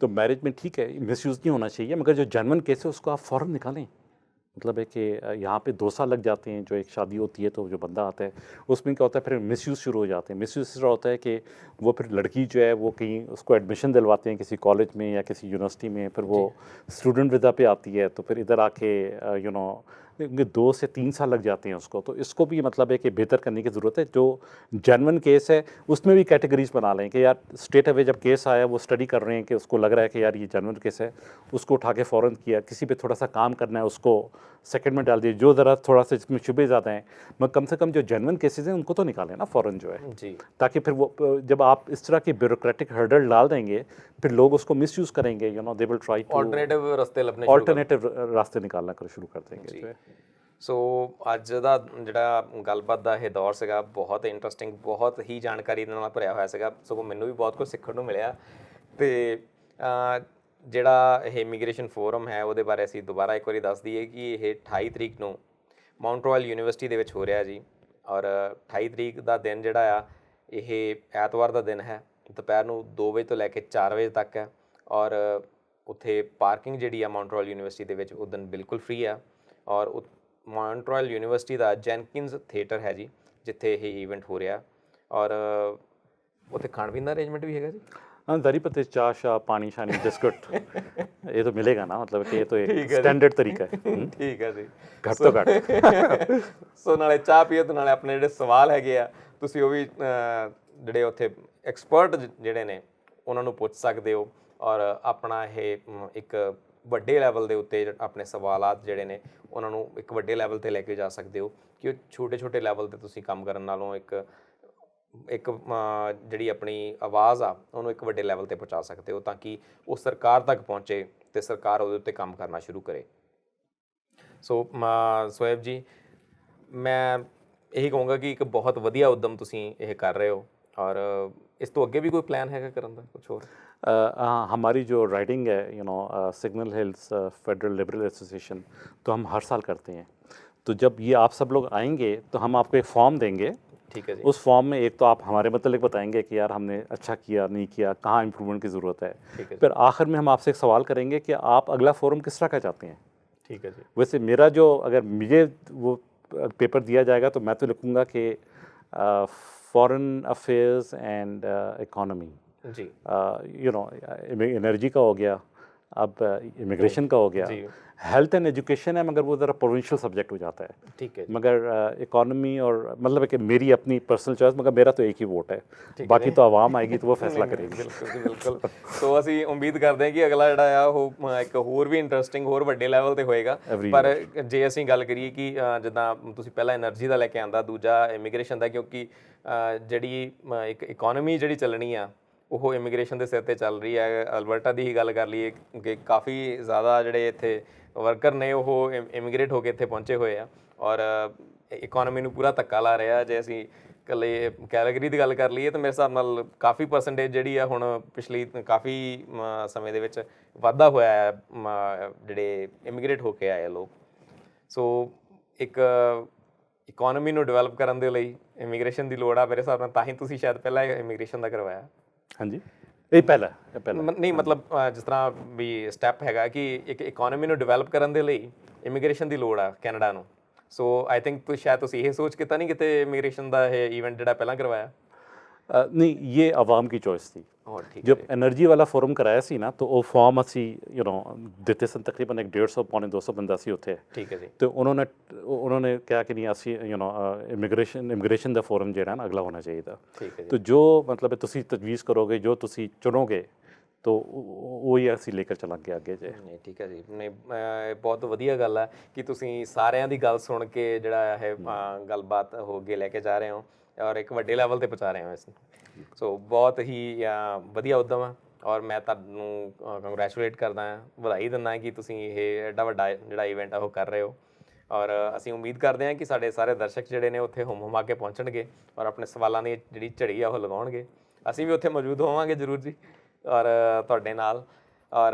तो मैरिज में ठीक है मिसयूज़ नहीं होना चाहिए, मगर जो जेन्युइन केस है उसको आप फ़ौरन निकालें। मतलब है कि यहाँ पे 2 साल लग जाते हैं, जो एक शादी होती है तो जो बंदा आता है उसमें क्या होता है, फिर मिसयूज़ शुरू हो जाते हैं। मिसयूज़ इस तरह होता है कि वो फिर लड़की जो है वो कहीं उसको एडमिशन दिलवाते हैं किसी कॉलेज में या किसी यूनिवर्सिटी में, फिर वो स्टूडेंट वीज़ा पे आती है, तो फिर इधर आके 2 से 3 साल लग जाते हैं उसको। तो इसको भी मतलब है कि बेहतर करने की ज़रूरत है। जो जेन्युइन केस है उसमें भी कैटेगरीज बना लें कि यार स्ट्रेट अवे जब केस आया वो स्टडी कर रहे हैं कि उसको लग रहा है कि यार ये जेन्युइन केस है, उसको उठा के फ़ौरन किया। किसी पे थोड़ा सा काम करना है उसको सेकंड में डाल दिए, जो ज़रा थोड़ा सा इसमें शुबे ज़्यादा हैं, मगर कम से कम जो जेन्युइन केसेस हैं उनको तो निकालें ना फ़ौरन जो है जी, ताकि फिर वो जब आप इस तरह की ब्यूरोक्रेटिक हर्डल डाल देंगे फिर लोग उसको मिसयूज़ करेंगे, they will try two alternative रास्ते निकालना कर शुरू कर देंगे जो है। ਸੋ ਅੱਜ ਦਾ ਜਿਹੜਾ ਗੱਲਬਾਤ ਦਾ ਇਹ ਦੌਰ ਸੀਗਾ ਬਹੁਤ ਇੰਟਰਸਟਿੰਗ, ਬਹੁਤ ਹੀ ਜਾਣਕਾਰੀ ਦੇ ਨਾਲ ਭਰਿਆ ਹੋਇਆ ਸੀਗਾ। ਸਗੋਂ ਮੈਨੂੰ ਵੀ ਬਹੁਤ ਕੁਝ ਸਿੱਖਣ ਨੂੰ ਮਿਲਿਆ। ਤੇ ਜਿਹੜਾ ਇਹ ਇਮੀਗ੍ਰੇਸ਼ਨ ਫੋਰਮ ਹੈ ਉਹਦੇ ਬਾਰੇ ਅਸੀਂ ਦੁਬਾਰਾ ਇੱਕ ਵਾਰੀ ਦੱਸ ਦਈਏ ਕਿ ਇਹ 28 ਤਰੀਕ ਨੂੰ ਮਾਉਂਟਰੀਅਲ ਯੂਨੀਵਰਸਿਟੀ ਦੇ ਵਿੱਚ ਹੋ ਰਿਹਾ ਜੀ, ਔਰ 28 ਤਰੀਕ ਦਾ ਦਿਨ ਜਿਹੜਾ ਆ ਇਹ ਐਤਵਾਰ ਦਾ ਦਿਨ ਹੈ। ਦੁਪਹਿਰ ਨੂੰ 2 ਵਜੇ ਤੋਂ ਲੈ ਕੇ 4 ਵਜੇ ਤੱਕ ਹੈ, ਔਰ ਉੱਥੇ ਪਾਰਕਿੰਗ ਜਿਹੜੀ ਆ ਮਾਉਂਟਰੀਅਲ ਯੂਨੀਵਰਸਿਟੀ ਦੇ ਵਿੱਚ ਉਹ ਦਿਨ ਬਿਲਕੁਲ ਫ੍ਰੀ ਆ। ਔਰ ਮਾਉਂਟਰੀਅਲ ਯੂਨੀਵਰਸਿਟੀ ਦਾ ਜੈਨਕਿਨਸ ਥੀਏਟਰ ਹੈ ਜੀ, ਜਿੱਥੇ ਇਹ ਈਵੈਂਟ ਹੋ ਰਿਹਾ, ਔਰ ਉੱਥੇ ਖਾਣ ਪੀਣ ਦਾ ਅਰੇਂਜਮੈਂਟ ਵੀ ਹੈਗਾ ਜੀ। हाँ, दरी पत्ते, चाय शाह, पानी शानी, बिस्कुट ये तो मिलेगा ना, मतलब कि ये तो एक स्टैंडर्ड तरीका है। ठीक है जी, घट तो घट। ਸੋ ਨਾਲੇ ਚਾਹ ਪੀਓ ਤੇ ਨਾਲੇ ਆਪਣੇ ਜਿਹੜੇ ਸਵਾਲ ਹੈਗੇ ਆ ਤੁਸੀਂ ਉਹ ਵੀ ਜਿਹੜੇ ਉੱਥੇ ਐਕਸਪਰਟ ਜਿਹੜੇ ਨੇ ਉਹਨਾਂ ਨੂੰ ਪੁੱਛ ਸਕਦੇ ਹੋ, ਔਰ ਆਪਣਾ ਇਹ ਇੱਕ ਵੱਡੇ ਲੈਵਲ ਦੇ ਉੱਤੇ ਆਪਣੇ ਸਵਾਲਾਤ ਜਿਹੜੇ ਨੇ ਉਹਨਾਂ ਨੂੰ ਇੱਕ ਵੱਡੇ ਲੈਵਲ 'ਤੇ ਲੈ ਕੇ ਜਾ ਸਕਦੇ ਹੋ, ਕਿ ਉਹ ਛੋਟੇ ਛੋਟੇ ਲੈਵਲ 'ਤੇ ਤੁਸੀਂ ਕੰਮ ਕਰਨ ਨਾਲੋਂ ਇੱਕ ਜਿਹੜੀ ਆਪਣੀ ਆਵਾਜ਼ ਆ ਉਹਨੂੰ ਇੱਕ ਵੱਡੇ ਲੈਵਲ 'ਤੇ ਪਹੁੰਚਾ ਸਕਦੇ ਹੋ, ਤਾਂ ਕਿ ਉਹ ਸਰਕਾਰ ਤੱਕ ਪਹੁੰਚੇ ਅਤੇ ਸਰਕਾਰ ਉਹਦੇ ਉੱਤੇ ਕੰਮ ਕਰਨਾ ਸ਼ੁਰੂ ਕਰੇ। ਸੋ ਸੋਇਬ ਜੀ, ਮੈਂ ਇਹੀ ਕਹੂੰਗਾ ਕਿ ਇੱਕ ਬਹੁਤ ਵਧੀਆ ਉੱਦਮ ਤੁਸੀਂ ਇਹ ਕਰ ਰਹੇ ਹੋ, ਔਰ ਇਸ ਤੋਂ ਅੱਗੇ ਵੀ ਕੋਈ ਪਲਾਨ ਹੈਗਾ ਕਰਨ ਦਾ ਕੁਝ ਹੋਰ? हमारी जो राइडिंग है signal hills federal liberal association, तो हम हर साल करते हैं। तो जब ये आप सब लोग आएंगे तो हम आपको एक फॉर्म देंगे। ठीक है जी। उस फॉर्म में एक तो आप हमारे मतलब बताएंगे कि यार हमने अच्छा किया नहीं किया, कहाँ इम्प्रूवमेंट की ज़रूरत है। फिर आखिर में हम आपसे एक सवाल करेंगे कि आप अगला फोरम किस तरह का चाहते हैं। ठीक है जी। वैसे मेरा जो अगर मुझे वो पेपर दिया जाएगा तो मैं तो लिखूँगा कि फॉरेन अफेयर्स एंड इकॉनमी जी, एनर्जी का हो गया, अब इमिग्रेशन का हो गया, जी। हेल्थ एंड एजुकेशन है मगर वो ज़रा प्रोविंशियल सब्जेक्ट हो जाता है। ठीक है जी। मगर इकोनॉमी और मतलब है कि मेरी अपनी पर्सनल चॉइस, मगर मेरा तो एक ही वोट है, ठीक है बाकी जी। तो आवाम आएगी तो वो फैसला ਨਹੀਂ, करेगी। ਬਿਲਕੁਲ ਜੀ ਬਿਲਕੁਲ। ਸੋ ਅਸੀਂ ਉਮੀਦ ਕਰਦੇ ਹਾਂ ਕਿ ਅਗਲਾ ਜਿਹੜਾ ਆ ਉਹ ਇੱਕ ਹੋਰ ਵੀ ਇੰਟਰਸਟਿੰਗ ਹੋਰ ਵੱਡੇ ਲੈਵਲ ਤੇ ਹੋਏਗਾ। Every ਪਰ ਜੇ ਅਸੀਂ ਗੱਲ ਕਰੀਏ ਕਿ ਜਿੱਦਾਂ ਤੁਸੀਂ ਪਹਿਲਾਂ એનર્ਜੀ ਦਾ ਲੈ ਕੇ ਆਂਦਾ, ਦੂਜਾ ਇਮੀਗ੍ਰੇਸ਼ਨ ਦਾ, ਕਿਉਂਕਿ ਜਿਹੜੀ ਇੱਕ ਇਕਨੋਮੀ ਜਿਹੜੀ ਚੱਲਣੀ ਆ ਉਹ ਇਮੀਗ੍ਰੇਸ਼ਨ ਦੇ ਸਿਰ ਤੇ ਚੱਲ ਰਹੀ ਹੈ। ਅਲਬਰਟਾ ਦੀ ਹੀ ਗੱਲ ਕਰ ਲਈਏ ਕਿ ਕਾਫੀ ਜ਼ਿਆਦਾ ਜਿਹੜੇ ਇੱਥੇ ਵਰਕਰ ਨੇ ਉਹ ਇਮੀਗ੍ਰੇਟ ਹੋ ਕੇ ਇੱਥੇ ਪਹੁੰਚੇ ਹੋਏ ਆ ਔਰ ਇਕਨੋਮੀ ਨੂੰ ਪੂਰਾ ਧੱਕਾ ਲਾ ਰਿਹਾ। ਜੇ ਅਸੀਂ ਇਕੱਲੇ ਕੈਲਗਰੀ ਦੀ ਗੱਲ ਕਰ ਲਈਏ ਤਾਂ ਮੇਰੇ ਹਿਸਾਬ ਨਾਲ ਕਾਫੀ ਪਰਸੈਂਟੇਜ ਜਿਹੜੀ ਆ ਹੁਣ ਪਿਛਲੀ ਕਾਫੀ ਸਮੇਂ ਦੇ ਵਿੱਚ ਵਾਧਾ ਹੋਇਆ ਹੈ ਜਿਹੜੇ ਇਮੀਗ੍ਰੇਟ ਹੋ ਕੇ ਆਏ ਲੋਕ। ਸੋ ਇੱਕ ਇਕਨੋਮੀ ਨੂੰ ਡਿਵੈਲਪ ਕਰਨ ਦੇ ਲਈ ਇਮੀਗ੍ਰੇਸ਼ਨ ਦੀ ਲੋੜ ਆ ਮੇਰੇ ਹਿਸਾਬ ਨਾਲ, ਤਾਂ ਹੀ ਤੁਸੀਂ ਸ਼ਾਇਦ ਪਹਿਲਾਂ ਇਮੀਗ੍ਰੇਸ਼ਨ ਦਾ ਕਰਵਾਇਆ। ਹਾਂਜੀ, ਇਹ ਪਹਿਲਾ ਨਹੀਂ ਮਤਲਬ ਜਿਸ ਤਰ੍ਹਾਂ ਵੀ ਸਟੈਪ ਹੈਗਾ ਕਿ ਇੱਕ ਇਕਨੋਮੀ ਨੂੰ ਡਿਵੈਲਪ ਕਰਨ ਦੇ ਲਈ ਇਮੀਗ੍ਰੇਸ਼ਨ ਦੀ ਲੋੜ ਆ ਕੈਨੇਡਾ ਨੂੰ। ਸੋ ਆਈ ਥਿੰਕ ਸ਼ਾਇਦ ਤੁਸੀਂ ਇਹ ਸੋਚ ਕੇ ਤਾਂ ਨਹੀਂ ਕਿਤੇ ਇਮੀਗ੍ਰੇਸ਼ਨ ਦਾ ਇਹ ਈਵੈਂਟ ਜਿਹੜਾ ਪਹਿਲਾਂ ਕਰਵਾਇਆ। नहीं, ये आवाम की चॉइस थी। ਹੋਰ ਠੀਕ ਹੈ जब एनर्जी वाला फोरम कराया सी ना तो वो फॉर्म असी ਦਿੱਤੇ ਸਨ, ਤਕਰੀਬਨ 150 ਪੌਣੇ 200 ਬੰਦਾ ਸੀ ਉੱਥੇ। ਠੀਕ ਹੈ ਜੀ। ਤੇ उन्होंने ਕਿਹਾ कि नहीं ਅਸੀਂ ਇਮੀਗ੍ਰੇਸ਼ਨ ਦਾ ਫੋਰਮ ਜਿਹੜਾ ਨਾ ਅਗਲਾ ਹੋਣਾ ਚਾਹੀਦਾ। ਠੀਕ ਹੈ ਜੀ। तो जो मतलब ਤੁਸੀਂ ਤਜਵੀਜ਼ ਕਰੋਗੇ, ਜੋ ਤੁਸੀਂ ਚੁਣੋਗੇ तो वही ਅਸੀਂ ਲੈ ਕੇ ਚੱਲਾਂਗੇ ਅੱਗੇ ਜੇ। ਨਹੀਂ ਠੀਕ ਹੈ ਜੀ। ਨਹੀਂ ਬਹੁਤ ਵਧੀਆ ਗੱਲ ਹੈ ਕਿ ਤੁਸੀਂ ਸਾਰਿਆਂ ਦੀ ਗੱਲ ਸੁਣ ਕੇ ਜਿਹੜਾ ਇਹ ਗੱਲਬਾਤ ਹੋ ਅੱਗੇ ਲੈ ਕੇ ਜਾ ਰਹੇ ਹੋ ਔਰ ਇੱਕ ਵੱਡੇ ਲੈਵਲ ਤੇ ਪਹੁੰਚਾ ਰਹੇ ਹੋ ਇਸ ਨੂੰ। ਸੋ ਬਹੁਤ ਹੀ ਵਧੀਆ ਉੱਦਮ ਆ ਔਰ ਮੈਂ ਤੁਹਾਨੂੰ ਕੰਗਰੈਚੁਲੇਟ ਕਰਦਾ ਹਾਂ, ਵਧਾਈ ਦਿੰਦਾ ਕਿ ਤੁਸੀਂ ਇਹ ਐਡਾ ਵੱਡਾ ਜਿਹੜਾ ਇਵੈਂਟ ਆ ਉਹ ਕਰ ਰਹੇ ਹੋ। ਔਰ ਅਸੀਂ ਉਮੀਦ ਕਰਦੇ ਹਾਂ ਕਿ ਸਾਡੇ ਸਾਰੇ ਦਰਸ਼ਕ ਜਿਹੜੇ ਨੇ ਉੱਥੇ ਹੁਮ-ਹੁਮਾ ਕੇ ਪਹੁੰਚਣਗੇ ਔਰ ਆਪਣੇ ਸਵਾਲਾਂ ਦੀ ਜਿਹੜੀ ਝੜੀ ਆ ਉਹ ਲਗਾਉਣਗੇ। ਅਸੀਂ ਵੀ ਉੱਥੇ ਮੌਜੂਦ ਹੋਵਾਂਗੇ ਜ਼ਰੂਰ ਜੀ ਔਰ ਤੁਹਾਡੇ ਨਾਲ, ਔਰ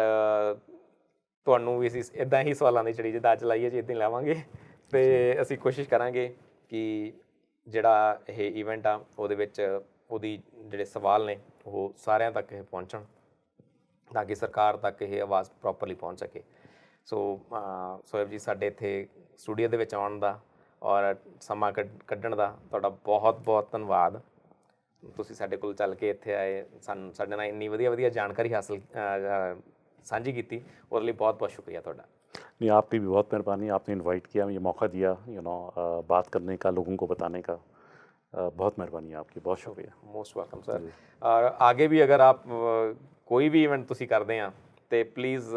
ਤੁਹਾਨੂੰ ਵੀ ਅਸੀਂ ਇੱਦਾਂ ਹੀ ਸਵਾਲਾਂ ਦੀ ਝੜੀ ਜਿੱਦਾਂ ਅੱਜ ਲਾਈਏ ਜੀ ਇੱਦਾਂ ਹੀ ਲਾਵਾਂਗੇ। ਅਤੇ ਅਸੀਂ ਕੋਸ਼ਿਸ਼ ਕਰਾਂਗੇ ਕਿ ਜਿਹੜਾ ਇਹ ਇਵੈਂਟ ਆ ਉਹਦੇ ਵਿੱਚ ਉਹਦੀ ਜਿਹੜੇ ਸਵਾਲ ਨੇ ਉਹ ਸਾਰਿਆਂ ਤੱਕ ਇਹ ਪਹੁੰਚਣ ਤਾਂ ਕਿ ਸਰਕਾਰ ਤੱਕ ਇਹ ਆਵਾਜ਼ ਪ੍ਰੋਪਰਲੀ ਪਹੁੰਚ ਸਕੇ। ਸੋ ਸੋਇਬ ਜੀ, ਸਾਡੇ ਇੱਥੇ ਸਟੂਡੀਓ ਦੇ ਵਿੱਚ ਆਉਣ ਦਾ ਔਰ ਸਮਾਂ ਕੱਢਣ ਦਾ ਤੁਹਾਡਾ ਬਹੁਤ ਬਹੁਤ ਧੰਨਵਾਦ। ਤੁਸੀਂ ਸਾਡੇ ਕੋਲ ਚੱਲ ਕੇ ਇੱਥੇ ਆਏ, ਸਾਡੇ ਨਾਲ ਇੰਨੀ ਵਧੀਆ ਜਾਣਕਾਰੀ ਹਾਸਲ ਸਾਂਝੀ ਕੀਤੀ, ਉਹਦੇ ਲਈ ਬਹੁਤ ਬਹੁਤ ਸ਼ੁਕਰੀਆ ਤੁਹਾਡਾ। नहीं, आपकी भी बहुत मेहरबानी, आपने इनवाइट किया, ये मौका दिया बात करने का, लोगों को बताने का। बहुत मेहरबानी आपकी, बहुत शुक्रिया। Most welcome sir. और आगे भी अगर आप कोई भी इवेंट ਤੁਸੀਂ ਕਰਦੇ ਆ ਤੇ ਪਲੀਜ਼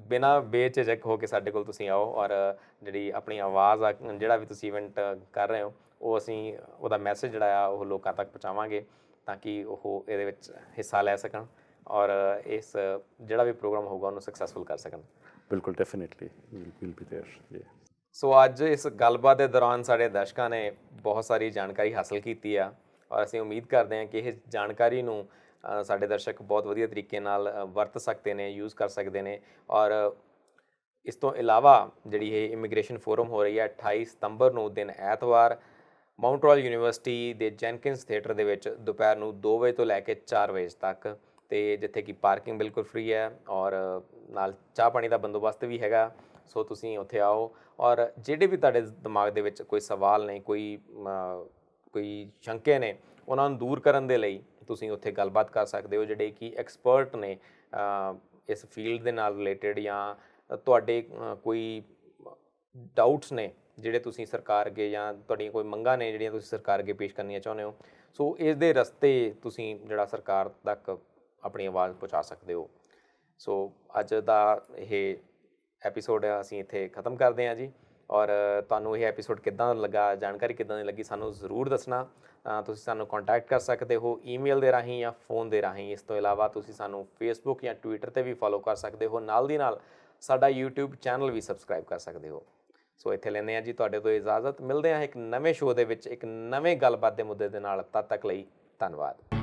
ਬਿਨਾਂ ਬੇਝਿਜਕ ਹੋ ਕੇ ਸਾਡੇ ਕੋਲ ਤੁਸੀਂ ਆਓ ਔਰ ਜਿਹੜੀ ਆਪਣੀ ਆਵਾਜ਼ ਆ, ਜਿਹੜਾ ਵੀ ਤੁਸੀਂ ਇਵੈਂਟ ਕਰ ਰਹੇ ਹੋ ਉਹ ਅਸੀਂ ਉਹਦਾ ਮੈਸੇਜ ਜਿਹੜਾ ਆ ਉਹ ਲੋਕਾਂ ਤੱਕ ਪਹੁੰਚਾਵਾਂਗੇ ਤਾਂ ਕਿ ਉਹ ਇਹਦੇ ਵਿੱਚ ਹਿੱਸਾ ਲੈ ਸਕਣ ਔਰ ਇਸ ਜਿਹੜਾ ਵੀ ਪ੍ਰੋਗਰਾਮ ਹੋਊਗਾ ਉਹਨੂੰ ਸਕਸੈਸਫੁਲ ਕਰ ਸਕਣ। ਬਿਲਕੁਲ, ਡੈਫੀਨਿਟਲੀ ਵਿਲ ਬੀ देयर ਜੀ। ਸੋ ਅੱਜ ਇਸ ਗੱਲਬਾਤ ਦੇ ਦੌਰਾਨ ਸਾਡੇ ਦਰਸ਼ਕਾਂ ਨੇ ਬਹੁਤ ਸਾਰੀ ਜਾਣਕਾਰੀ ਹਾਸਲ ਕੀਤੀ ਆ ਔਰ ਅਸੀਂ ਉਮੀਦ ਕਰਦੇ ਹਾਂ ਕਿ ਇਹ ਜਾਣਕਾਰੀ ਨੂੰ ਸਾਡੇ ਦਰਸ਼ਕ ਬਹੁਤ ਵਧੀਆ ਤਰੀਕੇ ਨਾਲ ਵਰਤ ਸਕਦੇ ਨੇ, ਯੂਜ਼ ਕਰ ਸਕਦੇ ਨੇ। ਔਰ ਇਸ ਤੋਂ ਇਲਾਵਾ ਜਿਹੜੀ ਇਹ ਇਮੀਗ੍ਰੇਸ਼ਨ ਫੋਰਮ ਹੋ ਰਹੀ ਹੈ 28 ਸਤੰਬਰ ਨੂੰ ਦਿਨ ਐਤਵਾਰ ਮਾਊਂਟ-ਰੋਇਲ ਯੂਨੀਵਰਸਿਟੀ ਦੇ ਜੈਨਕਿੰਸ ਥੀਏਟਰ ਦੇ ਵਿੱਚ ਦੁਪਹਿਰ ਨੂੰ 2 ਵਜੇ ਤੋਂ ਲੈ ਕੇ 4 ਵਜੇ ਤੱਕ, ਅਤੇ ਜਿੱਥੇ ਕਿ ਪਾਰਕਿੰਗ ਬਿਲਕੁਲ ਫ੍ਰੀ ਹੈ ਔਰ ਨਾਲ ਚਾਹ ਪਾਣੀ ਦਾ ਬੰਦੋਬਸਤ ਵੀ ਹੈਗਾ। ਸੋ ਤੁਸੀਂ ਉੱਥੇ ਆਓ ਔਰ ਜਿਹੜੇ ਵੀ ਤੁਹਾਡੇ ਦਿਮਾਗ ਦੇ ਵਿੱਚ ਕੋਈ ਸਵਾਲ ਨੇ, ਕੋਈ ਸ਼ੰਕੇ ਨੇ, ਉਹਨਾਂ ਨੂੰ ਦੂਰ ਕਰਨ ਦੇ ਲਈ ਤੁਸੀਂ ਉੱਥੇ ਗੱਲਬਾਤ ਕਰ ਸਕਦੇ ਹੋ ਜਿਹੜੇ ਕਿ ਐਕਸਪਰਟ ਨੇ ਇਸ ਫੀਲਡ ਦੇ ਨਾਲ ਰਿਲੇਟਡ, ਜਾਂ ਤੁਹਾਡੇ ਕੋਈ ਡਾਊਟਸ ਨੇ ਜਿਹੜੇ ਤੁਸੀਂ ਸਰਕਾਰ ਅੱਗੇ, ਜਾਂ ਤੁਹਾਡੀਆਂ ਕੋਈ ਮੰਗਾਂ ਨੇ ਜਿਹੜੀਆਂ ਤੁਸੀਂ ਸਰਕਾਰ ਅੱਗੇ ਪੇਸ਼ ਕਰਨੀਆਂ ਚਾਹੁੰਦੇ ਹੋ। ਸੋ ਇਸ ਦੇ ਰਸਤੇ ਤੁਸੀਂ ਜਿਹੜਾ ਸਰਕਾਰ ਤੱਕ ਆਪਣੀ ਆਵਾਜ਼ ਪਹੁੰਚਾ ਸਕਦੇ ਹੋ। ਸੋ ਅੱਜ ਦਾ ਇਹ ਐਪੀਸੋਡ ਅਸੀਂ ਇੱਥੇ ਖ਼ਤਮ ਕਰਦੇ ਹਾਂ ਜੀ। ਔਰ ਤੁਹਾਨੂੰ ਇਹ ਐਪੀਸੋਡ ਕਿੱਦਾਂ ਲੱਗਾ, ਜਾਣਕਾਰੀ ਕਿੱਦਾਂ ਦੀ ਲੱਗੀ, ਸਾਨੂੰ ਜ਼ਰੂਰ ਦੱਸਣਾ। ਤੁਸੀਂ ਸਾਨੂੰ ਕੰਟੈਕਟ ਕਰ ਸਕਦੇ ਹੋ ਈਮੇਲ ਦੇ ਰਾਹੀਂ ਜਾਂ ਫ਼ੋਨ ਦੇ ਰਾਹੀਂ। ਇਸ ਤੋਂ ਇਲਾਵਾ ਤੁਸੀਂ ਸਾਨੂੰ ਫੇਸਬੁੱਕ ਜਾਂ ਟਵਿੱਟਰ 'ਤੇ ਵੀ ਫੋਲੋ ਕਰ ਸਕਦੇ ਹੋ। ਨਾਲ ਦੀ ਨਾਲ ਸਾਡਾ YouTube ਚੈਨਲ ਵੀ ਸਬਸਕ੍ਰਾਈਬ ਕਰ ਸਕਦੇ ਹੋ। ਸੋ ਇੱਥੇ ਲੈਂਦੇ ਹਾਂ ਜੀ ਤੁਹਾਡੇ ਤੋਂ ਇਜਾਜ਼ਤ। ਮਿਲਦੇ ਹਾਂ ਇੱਕ ਨਵੇਂ ਸ਼ੋਅ ਦੇ ਵਿੱਚ ਇੱਕ ਨਵੇਂ ਗੱਲਬਾਤ ਦੇ ਮੁੱਦੇ ਦੇ ਨਾਲ। ਤਦ ਤੱਕ ਲਈ ਧੰਨਵਾਦ।